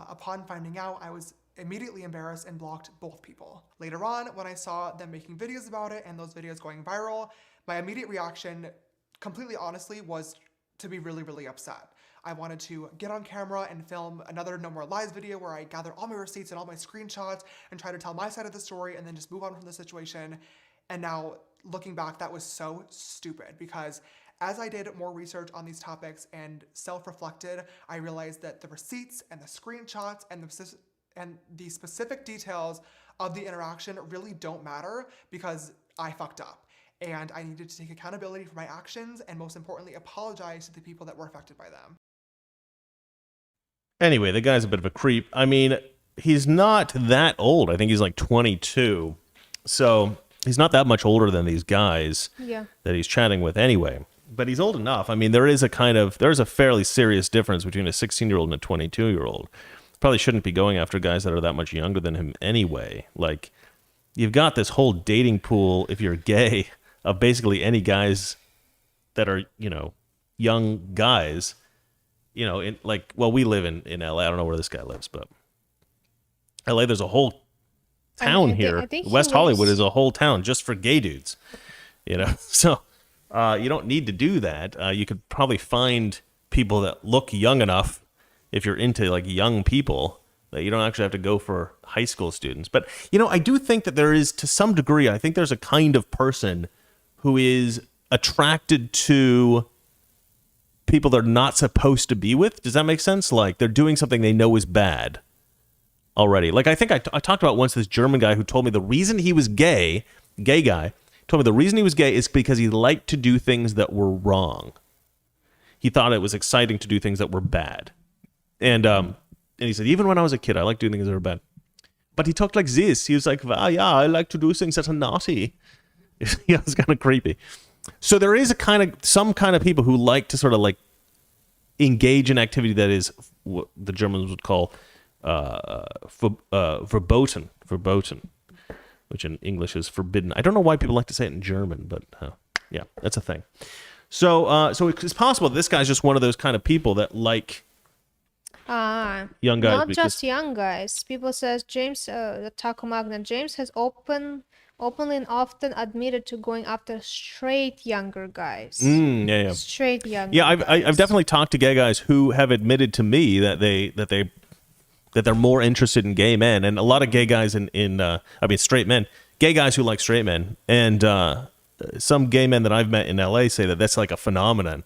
Upon finding out, I was immediately embarrassed and blocked both people. Later on, when I saw them making videos about it and those videos going viral, my immediate reaction, completely honestly, was to be really, really upset. I wanted to get on camera and film another No More Lies video where I gather all my receipts and all my screenshots and try to tell my side of the story and then just move on from the situation. And now, looking back, that was so stupid because as I did more research on these topics and self-reflected, I realized that the receipts and the screenshots and the specific details of the interaction really don't matter because I fucked up. And I needed to take accountability for my actions and most importantly, apologize to the people that were affected by them. Anyway, the guy's a bit of a creep. I mean, he's not that old. I think he's like 22. So he's not that much older than these guys Yeah. that he's chatting with anyway. But he's old enough. I mean, there's a fairly serious difference between a 16-year-old and a 22-year-old. Probably shouldn't be going after guys that are that much younger than him anyway. Like, you've got this whole dating pool, if you're gay, of basically any guys that are, young guys, we live in LA. I don't know where this guy lives, but LA, there's a whole town here. I think he West Hollywood lives- is a whole town just for gay dudes, So you don't need to do that. You could probably find people that look young enough if you're into like young people that you don't actually have to go for high school students. But, I do think that there is, to some degree, I think there's a kind of person who is attracted to people they're not supposed to be with. Does that make sense? Like, they're doing something they know is bad already. Like, I think I talked about once this German guy who told me the reason he was gay guy, told me the reason he was gay is because he liked to do things that were wrong. He thought it was exciting to do things that were bad. And he said, even when I was a kid, I liked doing things that were bad. But he talked like this. He was like, yeah, I like to do things that are naughty. It was kind of creepy. So there is some kind of people who like to sort of like engage in activity that is what the Germans would call verboten, which in English is forbidden. I don't know why people like to say it in German, but yeah, that's a thing. So it's possible that this guy's just one of those kind of people that like young guys. Not just young guys. People says James, Taco Magna, James has openly and often admitted to going after straight younger guys. Yeah. Straight young. Yeah, guys. I've definitely talked to gay guys who have admitted to me that they're more interested in gay men, and a lot of gay guys straight men, gay guys who like straight men, and some gay men that I've met in LA say that that's like a phenomenon.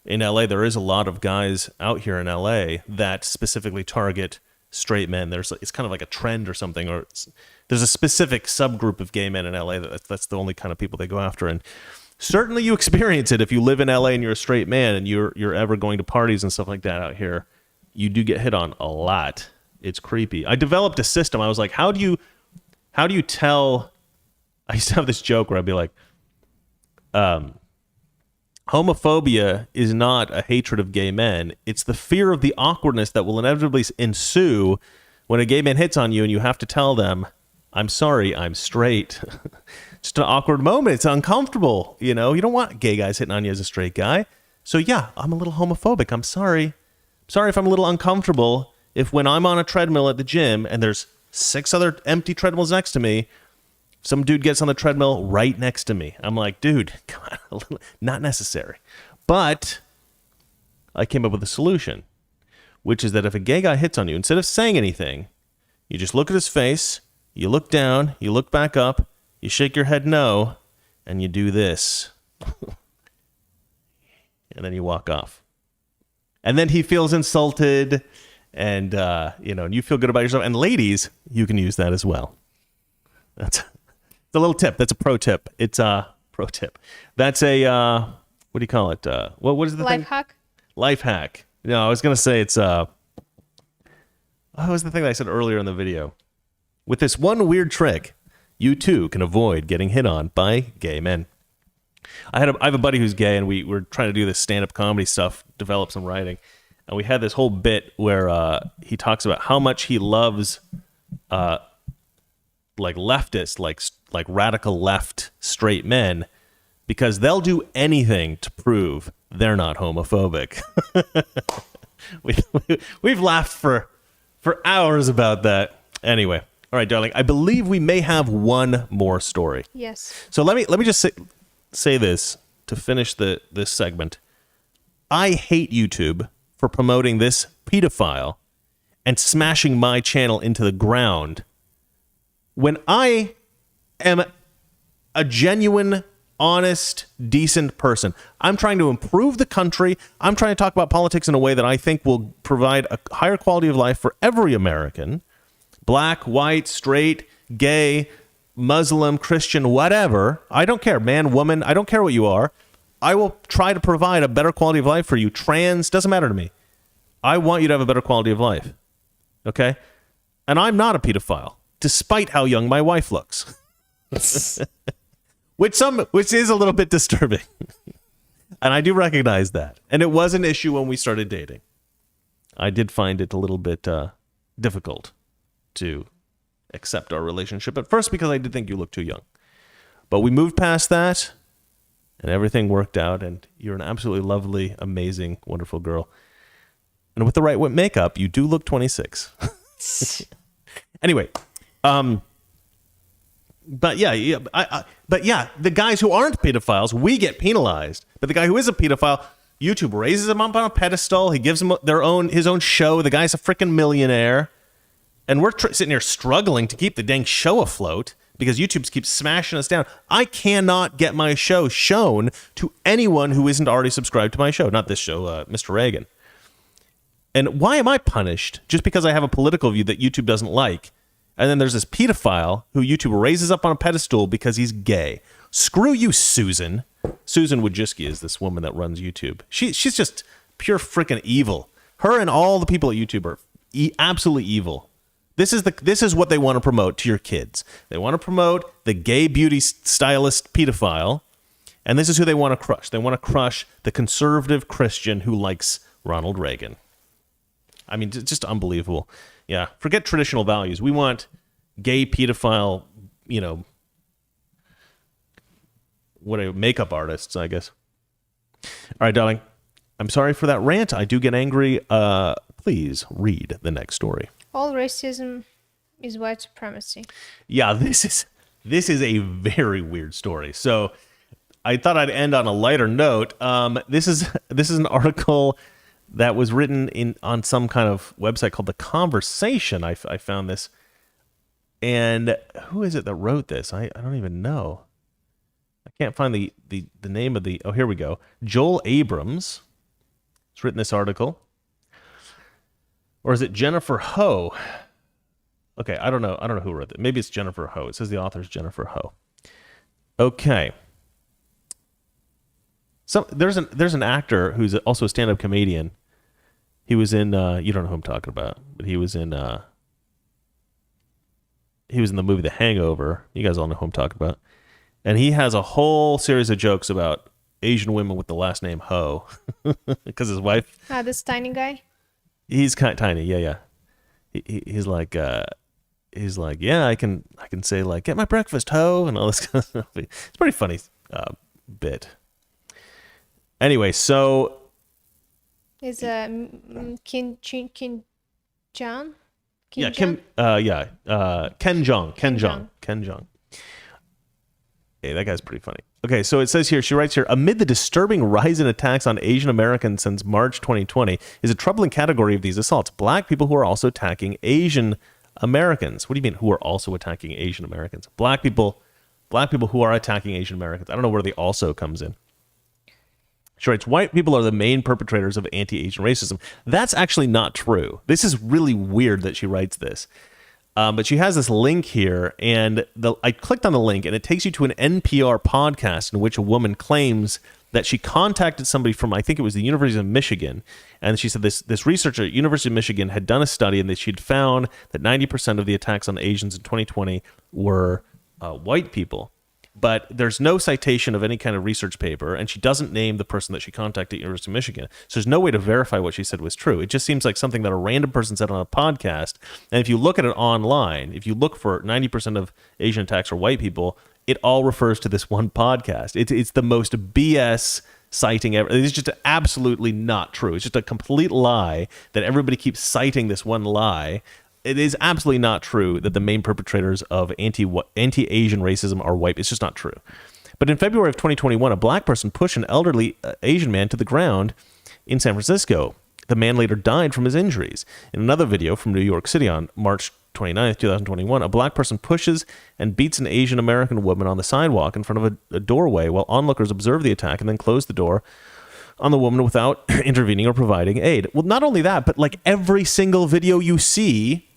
In LA, there is a lot of guys out here in LA that specifically target straight men. It's kind of like a trend or something, or there's a specific subgroup of gay men in LA that's the only kind of people they go after. And certainly you experience it if you live in LA and you're a straight man and you're ever going to parties and stuff like that out here. You do get hit on a lot. It's creepy. I developed a system. I was like, how do you tell? I used to have this joke where I'd be like, homophobia is not a hatred of gay men. It's the fear of the awkwardness that will inevitably ensue when a gay man hits on you and you have to tell them, I'm sorry, I'm straight. Just an awkward moment. It's uncomfortable. You don't want gay guys hitting on you as a straight guy. So yeah, I'm a little homophobic. I'm sorry. Sorry if I'm a little uncomfortable if when I'm on a treadmill at the gym and there's 6 other empty treadmills next to me, some dude gets on the treadmill right next to me. I'm like, dude, come on, not necessary. But I came up with a solution, which is that if a gay guy hits on you, instead of saying anything, you just look at his face, you look down, you look back up, you shake your head no, and you do this. And then you walk off. And then he feels insulted, and and you feel good about yourself. And ladies, you can use that as well. That's a little tip. That's a pro tip. It's a pro tip. That's a what do you call it? What is the life thing? hack? Life hack. No, I was gonna say it's what was the thing that I said earlier in the video? With this one weird trick, you too can avoid getting hit on by gay men. I have a buddy who's gay, and we were trying to do this stand-up comedy stuff, develop some writing, and we had this whole bit where he talks about how much he loves like leftists, like radical left straight men, because they'll do anything to prove they're not homophobic. We've laughed for hours about that. Anyway, all right, darling. I believe we may have one more story. Yes. So let me just say this to finish this segment. I hate YouTube for promoting this pedophile and smashing my channel into the ground when I am a genuine, honest, decent person. I'm trying to improve the country. I'm trying to talk about politics in a way that I think will provide a higher quality of life for every American. Black, white, straight, gay, Muslim, Christian, whatever. I don't care. Man, woman, I don't care what you are. I will try to provide a better quality of life for you. Trans, doesn't matter to me. I want you to have a better quality of life. Okay? And I'm not a pedophile, despite how young my wife looks. which is a little bit disturbing. And I do recognize that. And it was an issue when we started dating. I did find it a little bit difficult to accept our relationship at first because I did think you looked too young. But we moved past that and everything worked out, and you're an absolutely lovely, amazing, wonderful girl. And with the right makeup, you do look 26. Anyway, but yeah, but yeah, the guys who aren't pedophiles, we get penalized. But the guy who is a pedophile, YouTube raises him up on a pedestal. He gives him his own show. The guy's a freaking millionaire, and we're sitting here struggling to keep the dang show afloat because YouTube keeps smashing us down. I cannot get my show shown to anyone who isn't already subscribed to my show. Not this show, Mr. Reagan. And why am I punished just because I have a political view that YouTube doesn't like? And then there's this pedophile who YouTube raises up on a pedestal because he's gay. Screw you, Susan. Susan Wojcicki is this woman that runs YouTube. She's just pure freaking evil. Her and all the people at YouTube are absolutely evil. This is what they want to promote to your kids. They want to promote the gay beauty stylist pedophile, and this is who they want to crush. They want to crush the conservative Christian who likes Ronald Reagan. I mean, just unbelievable. Yeah, forget traditional values. We want gay pedophile, makeup artists, I guess. All right, darling. I'm sorry for that rant. I do get angry. Please read the next story. All racism is white supremacy. Yeah, this is a very weird story. So I thought I'd end on a lighter note. This is an article that was written on some kind of website called The Conversation. I found this. And who is it that wrote this? I don't even know. I can't find the name of the... Oh, here we go. Joel Abrams has written this article. Or is it Jennifer Ho? Okay, I don't know who wrote it. Maybe it's Jennifer Ho. It says the author is Jennifer Ho. Okay. So there's an actor who's also a stand-up comedian. He was in you don't know who I'm talking about, but he was in the movie The Hangover. You guys all know who I'm talking about. And he has a whole series of jokes about Asian women with the last name Ho, because his wife. This tiny guy. He's kind of tiny, yeah. He's like, yeah, I can say like, get my breakfast, Ho, and all this kind of stuff. It's a pretty funny bit. Anyway, so is Ken Jong? Ken Jeong. Hey, that guy's pretty funny. Okay, so it says here, she writes here, amid the disturbing rise in attacks on Asian Americans since March 2020 is a troubling category of these assaults. Black people who are also attacking Asian Americans. What do you mean who are also attacking Asian Americans? Black people who are attacking Asian Americans. I don't know where the also comes in. She writes, white people are the main perpetrators of anti-Asian racism. That's actually not true. This is really weird that she writes this. But she has this link here, and I clicked on the link, and it takes you to an NPR podcast in which a woman claims that she contacted somebody from, I think it was the University of Michigan, and she said this researcher at University of Michigan had done a study, and that she'd found that 90% of the attacks on Asians in 2020 were white people. But there's no citation of any kind of research paper, and she doesn't name the person that she contacted at University of Michigan. So there's no way to verify what she said was true. It just seems like something that a random person said on a podcast. And if you look at it online, if you look for 90% of Asian attacks are white people, it all refers to this one podcast. It's the most BS citing ever. It's just absolutely not true. It's just a complete lie that everybody keeps citing this one lie. It is absolutely not true that the main perpetrators of anti-Asian racism are white. It's just not true. But in February of 2021, a black person pushed an elderly Asian man to the ground in San Francisco. The man later died from his injuries. In another video from New York City on March 29th, 2021, a black person pushes and beats an Asian American woman on the sidewalk in front of a doorway while onlookers observe the attack and then close the door on the woman without intervening or providing aid. Well, not only that, but like every single video you see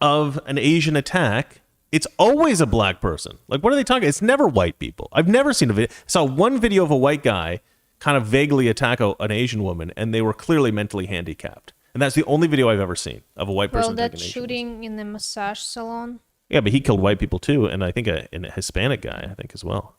of an Asian attack, it's always a black person. Like, what are they talking? It's never white people. I've never seen a video. I saw one video of a white guy kind of vaguely attack an Asian woman, and they were clearly mentally handicapped. And that's the only video I've ever seen of a white person. Well, that shooting in the massage salon. Yeah, but he killed white people too, and I think a Hispanic guy, I think as well.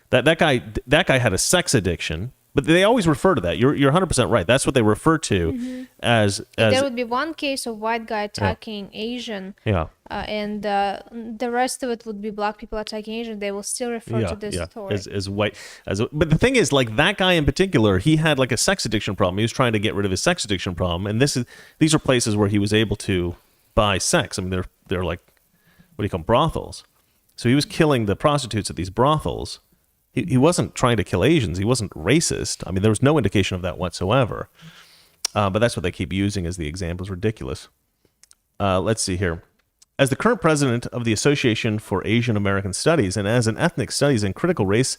That guy had a sex addiction, but they always refer to that. You're 100% right. That's what they refer to as There would be one case of white guy attacking Asian, yeah. and the rest of it would be black people attacking Asian. They will still refer to this story. As white but the thing is, like, that guy in particular, he had like a sex addiction problem. He was trying to get rid of his sex addiction problem, and these are places where he was able to buy sex. I mean, they're like, what do you call them? Brothels. So he was killing the prostitutes at these brothels. He wasn't trying to kill Asians. He wasn't racist. I mean, there was no indication of that whatsoever. But that's what they keep using as the example. It's ridiculous. Let's see here. As the current president of the Association for Asian American Studies and as an ethnic studies and critical race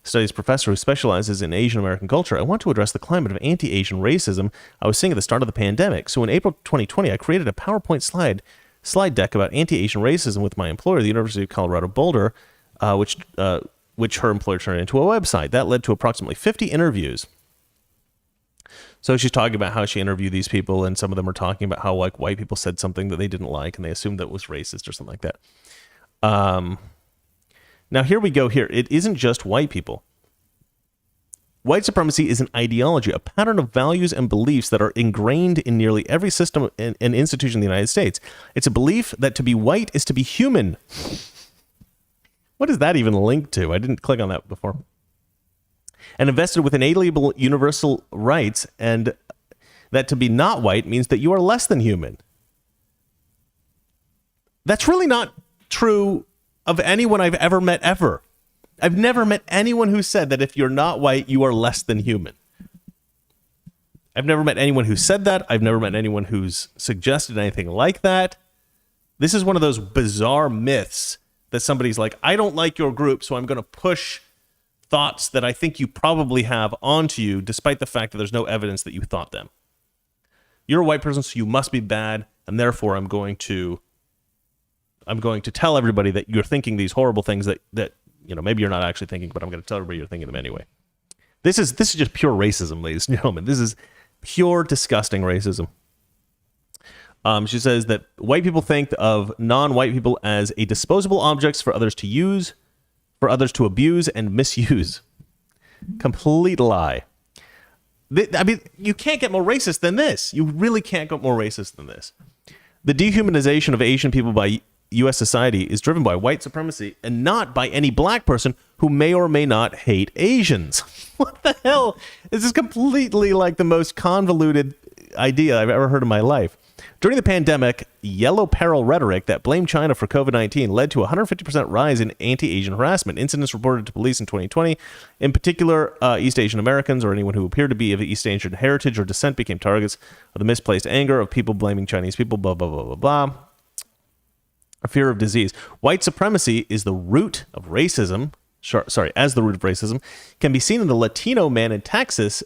studies professor who specializes in Asian American culture, I want to address the climate of anti-Asian racism I was seeing at the start of the pandemic. So in April 2020, I created a PowerPoint slide deck about anti-Asian racism with my employer, the University of Colorado Boulder, which her employer turned into a website. That led to approximately 50 interviews. So she's talking about how she interviewed these people, and some of them are talking about how, like, white people said something that they didn't like, and they assumed that was racist or something like that. Now, here we go here. It isn't just white people. White supremacy is an ideology, a pattern of values and beliefs that are ingrained in nearly every system and institution in the United States. It's a belief that to be white is to be human. What does that even link to? I didn't click on that before. And invested with inalienable universal rights, and that to be not white means that you are less than human. That's really not true of anyone I've ever met ever. I've never met anyone who said that if you're not white, you are less than human. I've never met anyone who said that. I've never met anyone who's suggested anything like that. This is one of those bizarre myths that somebody's like, I don't like your group, so I'm going to push thoughts that I think you probably have onto you, despite the fact that there's no evidence that you thought them. You're a white person, so you must be bad, and therefore I'm going to tell everybody that you're thinking these horrible things that maybe you're not actually thinking, but I'm going to tell everybody you're thinking them anyway. This is just pure racism, ladies and gentlemen. This is pure disgusting racism. She says that white people think of non-white people as a disposable objects for others to use, for others to abuse and misuse. Complete lie. I mean, you can't get more racist than this. You really can't get more racist than this. The dehumanization of Asian people by U.S. society is driven by white supremacy and not by any black person who may or may not hate Asians. What the hell? This is completely like the most convoluted idea I've ever heard in my life. During the pandemic, yellow peril rhetoric that blamed China for COVID-19 led to a 150% rise in anti-Asian harassment. Incidents reported to police in 2020. In particular, East Asian Americans or anyone who appeared to be of East Asian heritage or descent became targets of the misplaced anger of people blaming Chinese people, blah, blah, blah, blah, blah. A fear of disease. White supremacy is the root of racism. As the root of racism, can be seen in the Latino man in Texas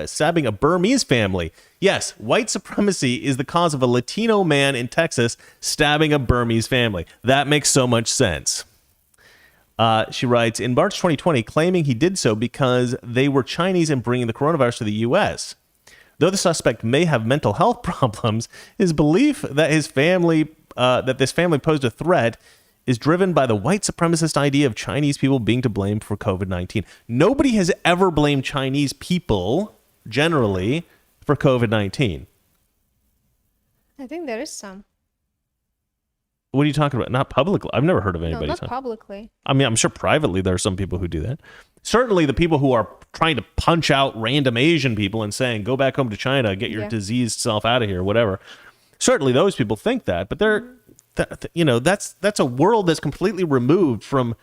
stabbing a Burmese family. Yes, white supremacy is the cause of a Latino man in Texas stabbing a Burmese family. That makes so much sense. She writes, in March 2020, claiming he did so because they were Chinese and bringing the coronavirus to the U.S. Though the suspect may have mental health problems, his belief that this family posed a threat is driven by the white supremacist idea of Chinese people being to blame for COVID-19. Nobody has ever blamed Chinese people, generally, for COVID-19. I think there is some. What are you talking about? Not publicly. I've never heard of anybody. No, not publicly. I mean, I'm sure privately there are some people who do that. Certainly the people who are trying to punch out random Asian people and saying, go back home to China, get your diseased self out of here, whatever. Certainly those people think that, but they're... that's a world that's completely removed from,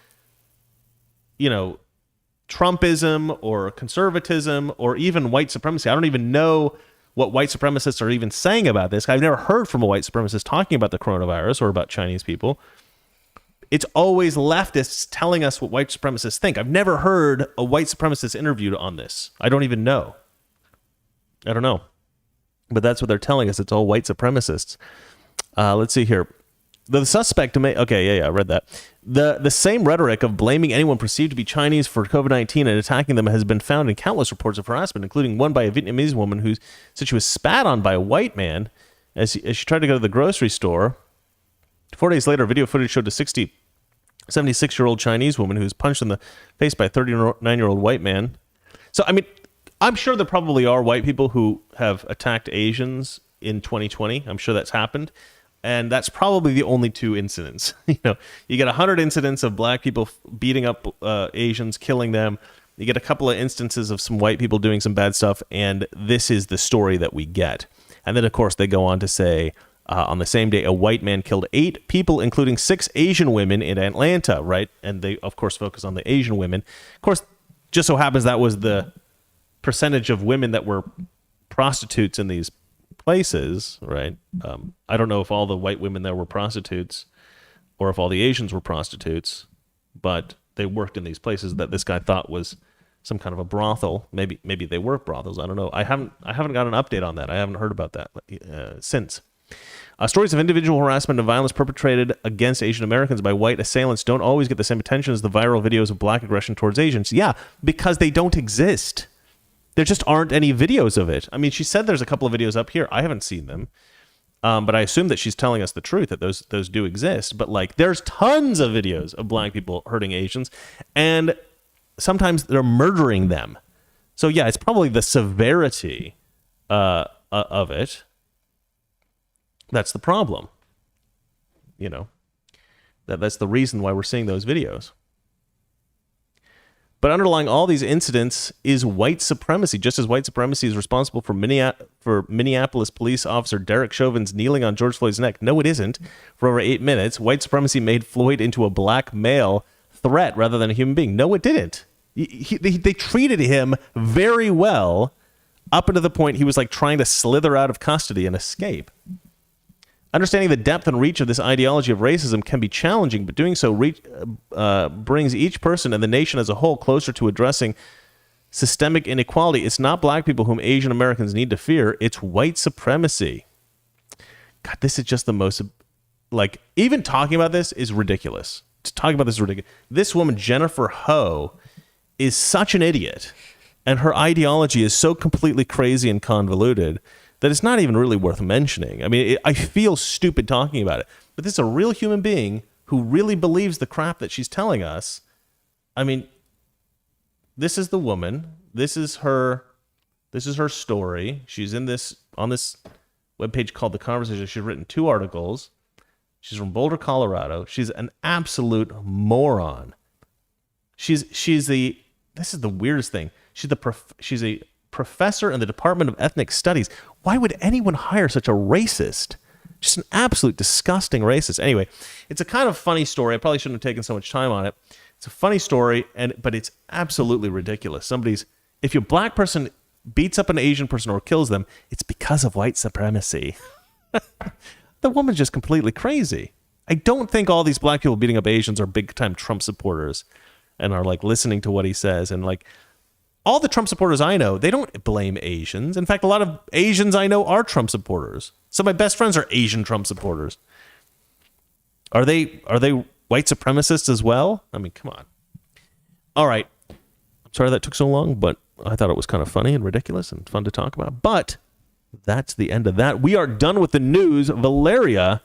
Trumpism or conservatism or even white supremacy. I don't even know what white supremacists are even saying about this. I've never heard from a white supremacist talking about the coronavirus or about Chinese people. It's always leftists telling us what white supremacists think. I've never heard a white supremacist interviewed on this. I don't even know. I don't know. But that's what they're telling us. It's all white supremacists. Let's see here. The suspect may... Okay, I read that. The same rhetoric of blaming anyone perceived to be Chinese for COVID-19 and attacking them has been found in countless reports of harassment, including one by a Vietnamese woman who said she was spat on by a white man as she tried to go to the grocery store. 4 days later, video footage showed a 76-year-old Chinese woman who was punched in the face by a 39-year-old white man. So, I mean, I'm sure there probably are white people who have attacked Asians in 2020. I'm sure that's happened. And that's probably the only 2 incidents. You get 100 incidents of black people beating up Asians, killing them. You get a couple of instances of some white people doing some bad stuff, and this is the story that we get. And then, of course, they go on to say, on the same day, a white man killed 8 people, including 6 Asian women in Atlanta, right? And they, of course, focus on the Asian women. Of course, just so happens that was the percentage of women that were prostitutes in these places, right? I don't know if all the white women there were prostitutes or if all the Asians were prostitutes, but they worked in these places that this guy thought was some kind of a brothel. Maybe they were brothels. I don't know. I haven't got an update on that. I haven't heard about that since. Stories of individual harassment and violence perpetrated against Asian Americans by white assailants don't always get the same attention as the viral videos of black aggression towards Asians. Yeah, because they don't exist. There just aren't any videos of it. I mean, she said there's a couple of videos up here. I haven't seen them. But I assume that she's telling us the truth, that those do exist. But, like, there's tons of videos of black people hurting Asians, and sometimes they're murdering them. So, yeah, it's probably the severity of it that's the problem. That's the reason why we're seeing those videos. But underlying all these incidents is white supremacy, just as white supremacy is responsible for Minneapolis police officer Derek Chauvin's kneeling on George Floyd's neck. No, it isn't. For over 8 minutes, white supremacy made Floyd into a black male threat rather than a human being. No, it didn't. They treated him very well up until the point he was like trying to slither out of custody and escape. Understanding the depth and reach of this ideology of racism can be challenging, but doing so brings each person and the nation as a whole closer to addressing systemic inequality. It's not black people whom Asian Americans need to fear. It's white supremacy. God, this is just the most... Like, even talking about this is ridiculous. Talking about this is ridiculous. This woman, Jennifer Ho, is such an idiot, and her ideology is so completely crazy and convoluted that it's not even really worth mentioning. I mean, I feel stupid talking about it, but this is a real human being who really believes the crap that she's telling us. I mean, this is the woman. This is her story. She's on this webpage called The Conversation. She's written 2 articles. She's from Boulder, Colorado. She's an absolute moron. This is the weirdest thing. She's a professor in the Department of Ethnic Studies. Why would anyone hire such a racist? Just an absolute disgusting racist. Anyway, it's a kind of funny story. I probably shouldn't have taken so much time on it. It's a funny story, but it's absolutely ridiculous. If your black person beats up an Asian person or kills them, it's because of white supremacy. The woman's just completely crazy. I don't think all these black people beating up Asians are big-time Trump supporters and are like listening to what he says and like... All the Trump supporters I know, they don't blame Asians. In fact, a lot of Asians I know are Trump supporters. Some of my best friends are Asian Trump supporters. Are they white supremacists as well? I mean, come on. All right. I'm sorry that took so long, but I thought it was kind of funny and ridiculous and fun to talk about. But that's the end of that. We are done with the news. Valeria,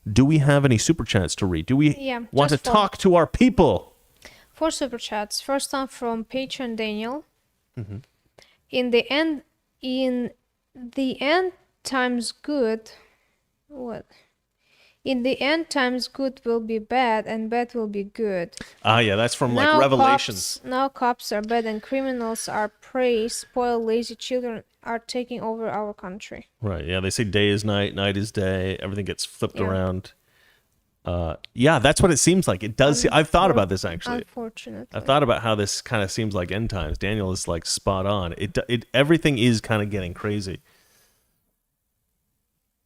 do we have any super chats to read? Do we want to talk to our people? 4 super chats. First one from Patron Daniel. Mm-hmm. In the end times good. What? In the end times good will be bad and bad will be good. Yeah, that's from like Revelations. Now cops are bad and criminals are prey. Spoiled, lazy children are taking over our country. Right. Yeah, they say day is night, night is day. Everything gets flipped around. Yeah, that's what it seems like. It does. I've thought about this actually. Unfortunately, I've thought about how this kind of seems like end times. Daniel is like spot on. Everything is kind of getting crazy.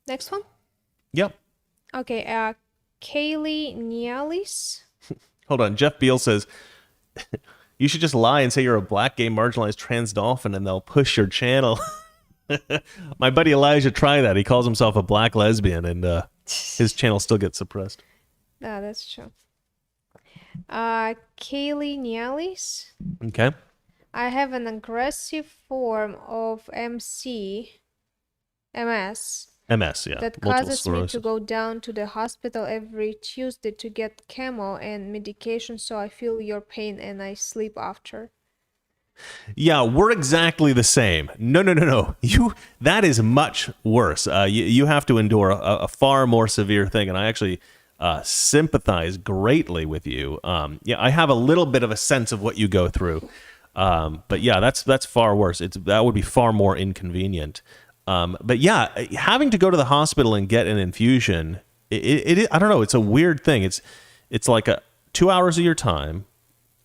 Next one. Yep. Okay. Kaylee Nialis. Hold on. Jeff Beal says you should just lie and say you're a black, gay, marginalized trans dolphin, and they'll push your channel. My buddy Elijah tried that. He calls himself a black lesbian, and his channel still gets suppressed. No, that's true. Kaylee Nialis. Okay. I have an aggressive form of MS. MS, yeah, that multiple causes me to sclerosis. go down to the hospital every Tuesday to get chemo and medication, so I feel your pain and I sleep after. Yeah, we're exactly the same. No. That is much worse. You have to endure a far more severe thing, and I actually sympathize greatly with you. Yeah, I have a little bit of a sense of what you go through, but yeah, that's far worse. That would be far more inconvenient. But yeah, having to go to the hospital and get an infusion, I don't know. It's a weird thing. It's like 2 hours of your time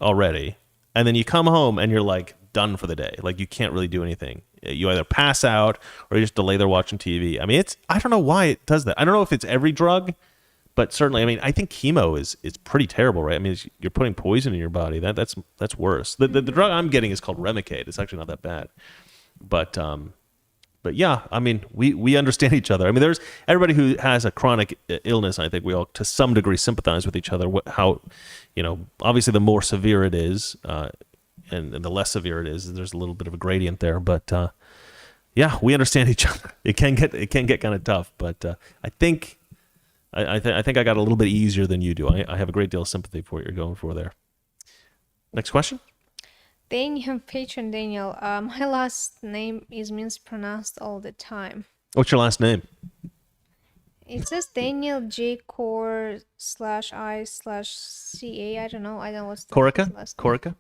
already, and then you come home and you're like done for the day. Like you can't really do anything. You either pass out or you just delay there watching TV. I mean, I don't know why it does that. I don't know if it's every drug, but certainly, I mean, I think chemo is pretty terrible, right? I mean, you're putting poison in your body. That's worse. The drug I'm getting is called Remicade. It's actually not that bad, but yeah, I mean, we understand each other. I mean, there's everybody who has a chronic illness. I think we all, to some degree, sympathize with each other. How, obviously, the more severe it is, and the less severe it is, there's a little bit of a gradient there. But yeah, we understand each other. It can get kind of tough, but I think I think I got a little bit easier than you do. I have a great deal of sympathy for what you're going for there. Next question. Daniel, patron Daniel, my last name is mispronounced all the time. What's your last name? It says Daniel J. Core /I/CA. I don't know. I don't know what's the Corica? last name. Corica?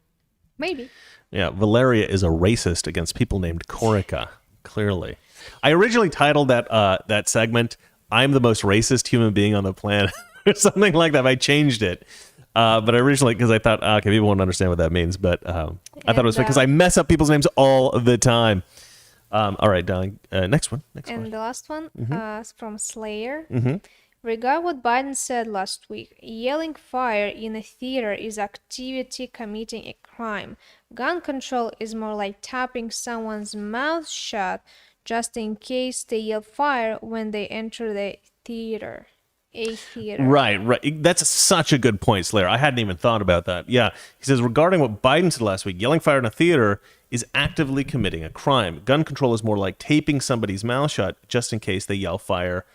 Maybe. Yeah, Valeria is a racist against people named Corica, clearly. I originally titled that segment, "I'm the most racist human being on the planet," or something like that. I changed it. But originally, because I thought, okay, people won't understand what that means. But I thought it was because I mess up people's names all the time. All right, darling. Next one. And the last one is from Slayer. Mm-hmm. Regard what Biden said last week. Yelling fire in a theater is activity committing a crime. Gun control is more like tapping someone's mouth shut just in case they yell fire when they enter the theater. A theater. Right. That's such a good point, Slayer. I hadn't even thought about that. Yeah. He says, regarding what Biden said last week, yelling fire in a theater is actively committing a crime. Gun control is more like taping somebody's mouth shut just in case they yell fire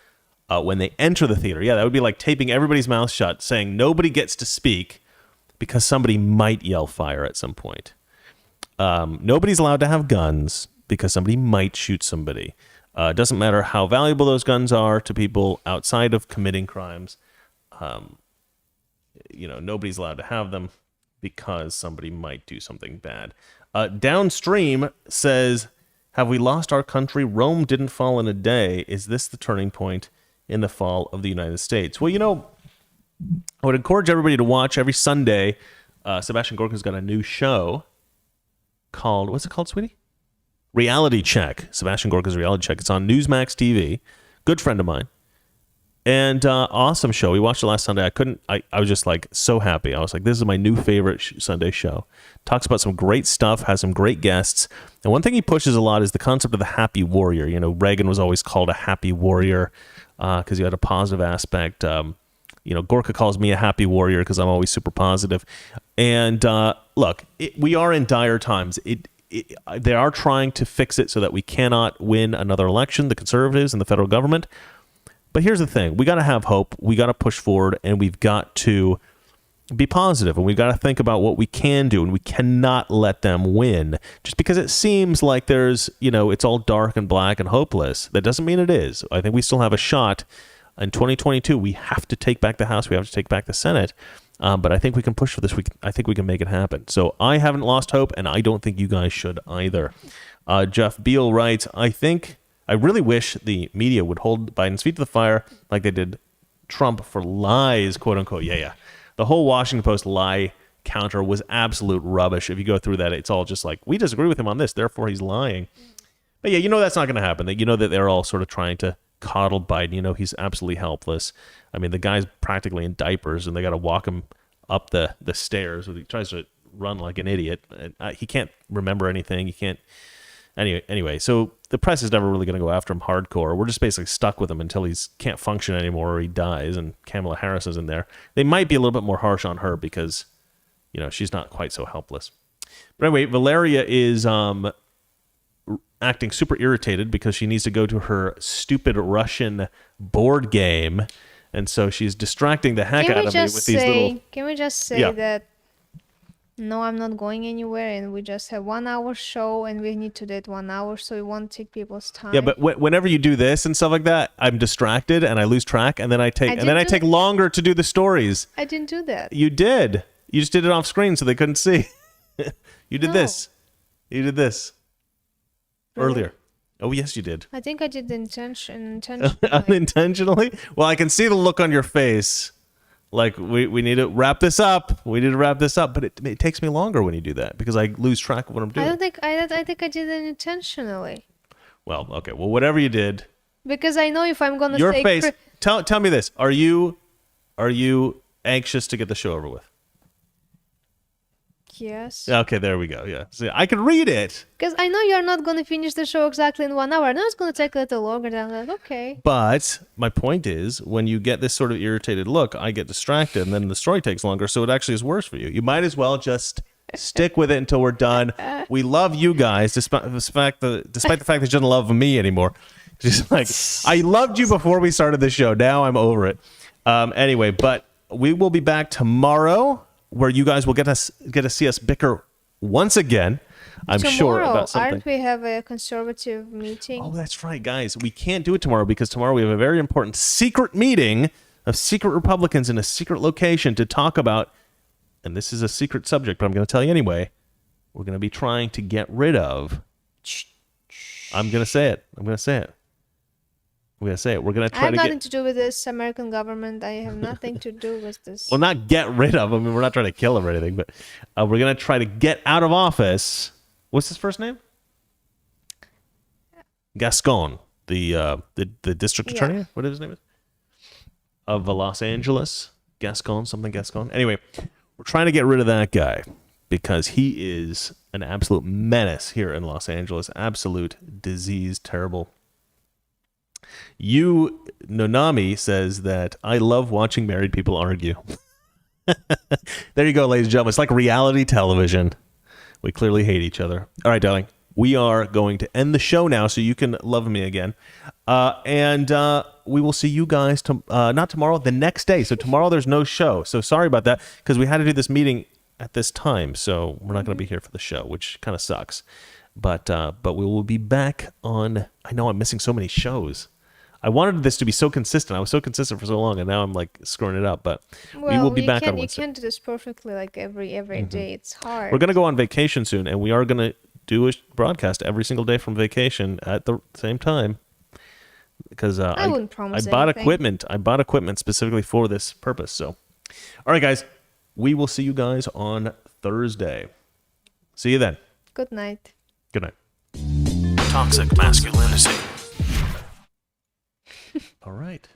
when they enter the theater. Yeah, that would be like taping everybody's mouth shut, saying nobody gets to speak because somebody might yell fire at some point. Nobody's allowed to have guns because somebody might shoot somebody. It doesn't matter how valuable those guns are to people outside of committing crimes. Nobody's allowed to have them because somebody might do something bad. Downstream says, have we lost our country? Rome didn't fall in a day. Is this the turning point in the fall of the United States? Well, I would encourage everybody to watch every Sunday. Sebastian Gorka's got a new show called, what's it called, sweetie? Reality Check. Sebastian Gorka's Reality Check. It's on Newsmax TV. Good friend of mine. And awesome show. We watched it last Sunday. I was just like so happy. I was like, this is my new favorite Sunday show. Talks about some great stuff, has some great guests. And one thing he pushes a lot is the concept of the happy warrior. Reagan was always called a happy warrior because he had a positive aspect. Gorka calls me a happy warrior because I'm always super positive. And look, we are in dire times. They are trying to fix it so that we cannot win another election, the conservatives and the federal government. But here's the thing. We got to have hope. We got to push forward, and we've got to be positive, and we've got to think about what we can do, and we cannot let them win. Just because it seems like there's, it's all dark and black and hopeless, that doesn't mean it is. I think we still have a shot. In 2022, we have to take back the House. We have to take back the Senate. But I think we can push for this. I think we can make it happen. So I haven't lost hope, and I don't think you guys should either. Jeff Beal writes, I really wish the media would hold Biden's feet to the fire like they did Trump for lies, quote unquote. Yeah. The whole Washington Post lie counter was absolute rubbish. If you go through that, it's all just like, we disagree with him on this, therefore he's lying. But yeah, that's not going to happen. That they're all sort of trying to coddle Biden. He's absolutely helpless. I mean, the guy's practically in diapers, and they got to walk him up the stairs. He tries to run like an idiot. He can't remember anything. He can't. Anyway, so the press is never really going to go after him hardcore. We're just basically stuck with him until he can't function anymore or he dies, and Kamala Harris is in there. They might be a little bit more harsh on her because, she's not quite so helpless. But anyway, Valeria is acting super irritated because she needs to go to her stupid Russian board game, and so she's distracting the heck out of me with these little. Can we just say Yeah. that no, I'm not going anywhere, and we just have 1 hour show, and we need to do it 1 hour, so we won't take people's time. Yeah, but whenever you do this and stuff like that, I'm distracted and I lose track, and then I take longer to do the stories. I didn't do that. You did. You just did it off screen so they couldn't see. You did No. this. You did this Really? earlier. Oh yes, you did. I think I did intentionally. Unintentionally. Well, I can see the look on your face. Like we need to wrap this up. We need to wrap this up, but it takes me longer when you do that because I lose track of what I'm doing. I think I did it intentionally. Well, okay. Well, whatever you did, Because I know if I'm gonna your say face. Tell me this. Are you anxious to get the show over with? yes. Okay, there we go. Yeah. See, I can read it. Because I know you're not gonna finish the show exactly in 1 hour. I know it's gonna take a little longer than that. Okay. But my point is, when you get this sort of irritated look, I get distracted, and then the story takes longer, so it actually is worse for you. You might as well just stick with it until we're done. We love you guys, despite the fact that you don't love me anymore. Just like, I loved you before we started the show. Now I'm over it. Anyway, but we will be back tomorrow, where you guys will get to see us bicker once again. I'm sure about something. Aren't we have a conservative meeting? Oh, that's right, guys. We can't do it tomorrow because tomorrow we have a very important secret meeting of secret Republicans in a secret location to talk about, and this is a secret subject, but I'm going to tell you anyway, we're going to be trying to get rid of, I'm going to say it. We're going to try I have to nothing to do with this American government. I have nothing to do with this. well, not get rid of. I mean, we're not trying to kill him or anything, but we're going to try to get out of office. What's his first name? Gascon, the district attorney. Yeah. What his name is? Of Los Angeles, Gascon. Anyway, we're trying to get rid of that guy because he is an absolute menace here in Los Angeles. Absolute disease, terrible. Nonami says that I love watching married people argue. There you go, ladies and gentlemen. It's like reality television. We clearly hate each other. All right, darling. We are going to end the show now so you can love me again. And we will see you guys, not tomorrow, the next day. So tomorrow there's no show. So sorry about that because we had to do this meeting at this time. So we're not going to be here for the show, which kind of sucks. But we will be back on... I know I'm missing so many shows. I wanted this to be so consistent. I was so consistent for so long, and now I'm like screwing it up. But we will be back on Wednesday. You can't do this perfectly like every day. It's hard. We're going to go on vacation soon, and we are going to do a broadcast every single day from vacation at the same time. Because I wouldn't promise I bought anything. equipment. I bought equipment specifically for this purpose. So, all right, guys, we will see you guys on Thursday. See you then. Good night. Good night. Toxic masculinity. All right.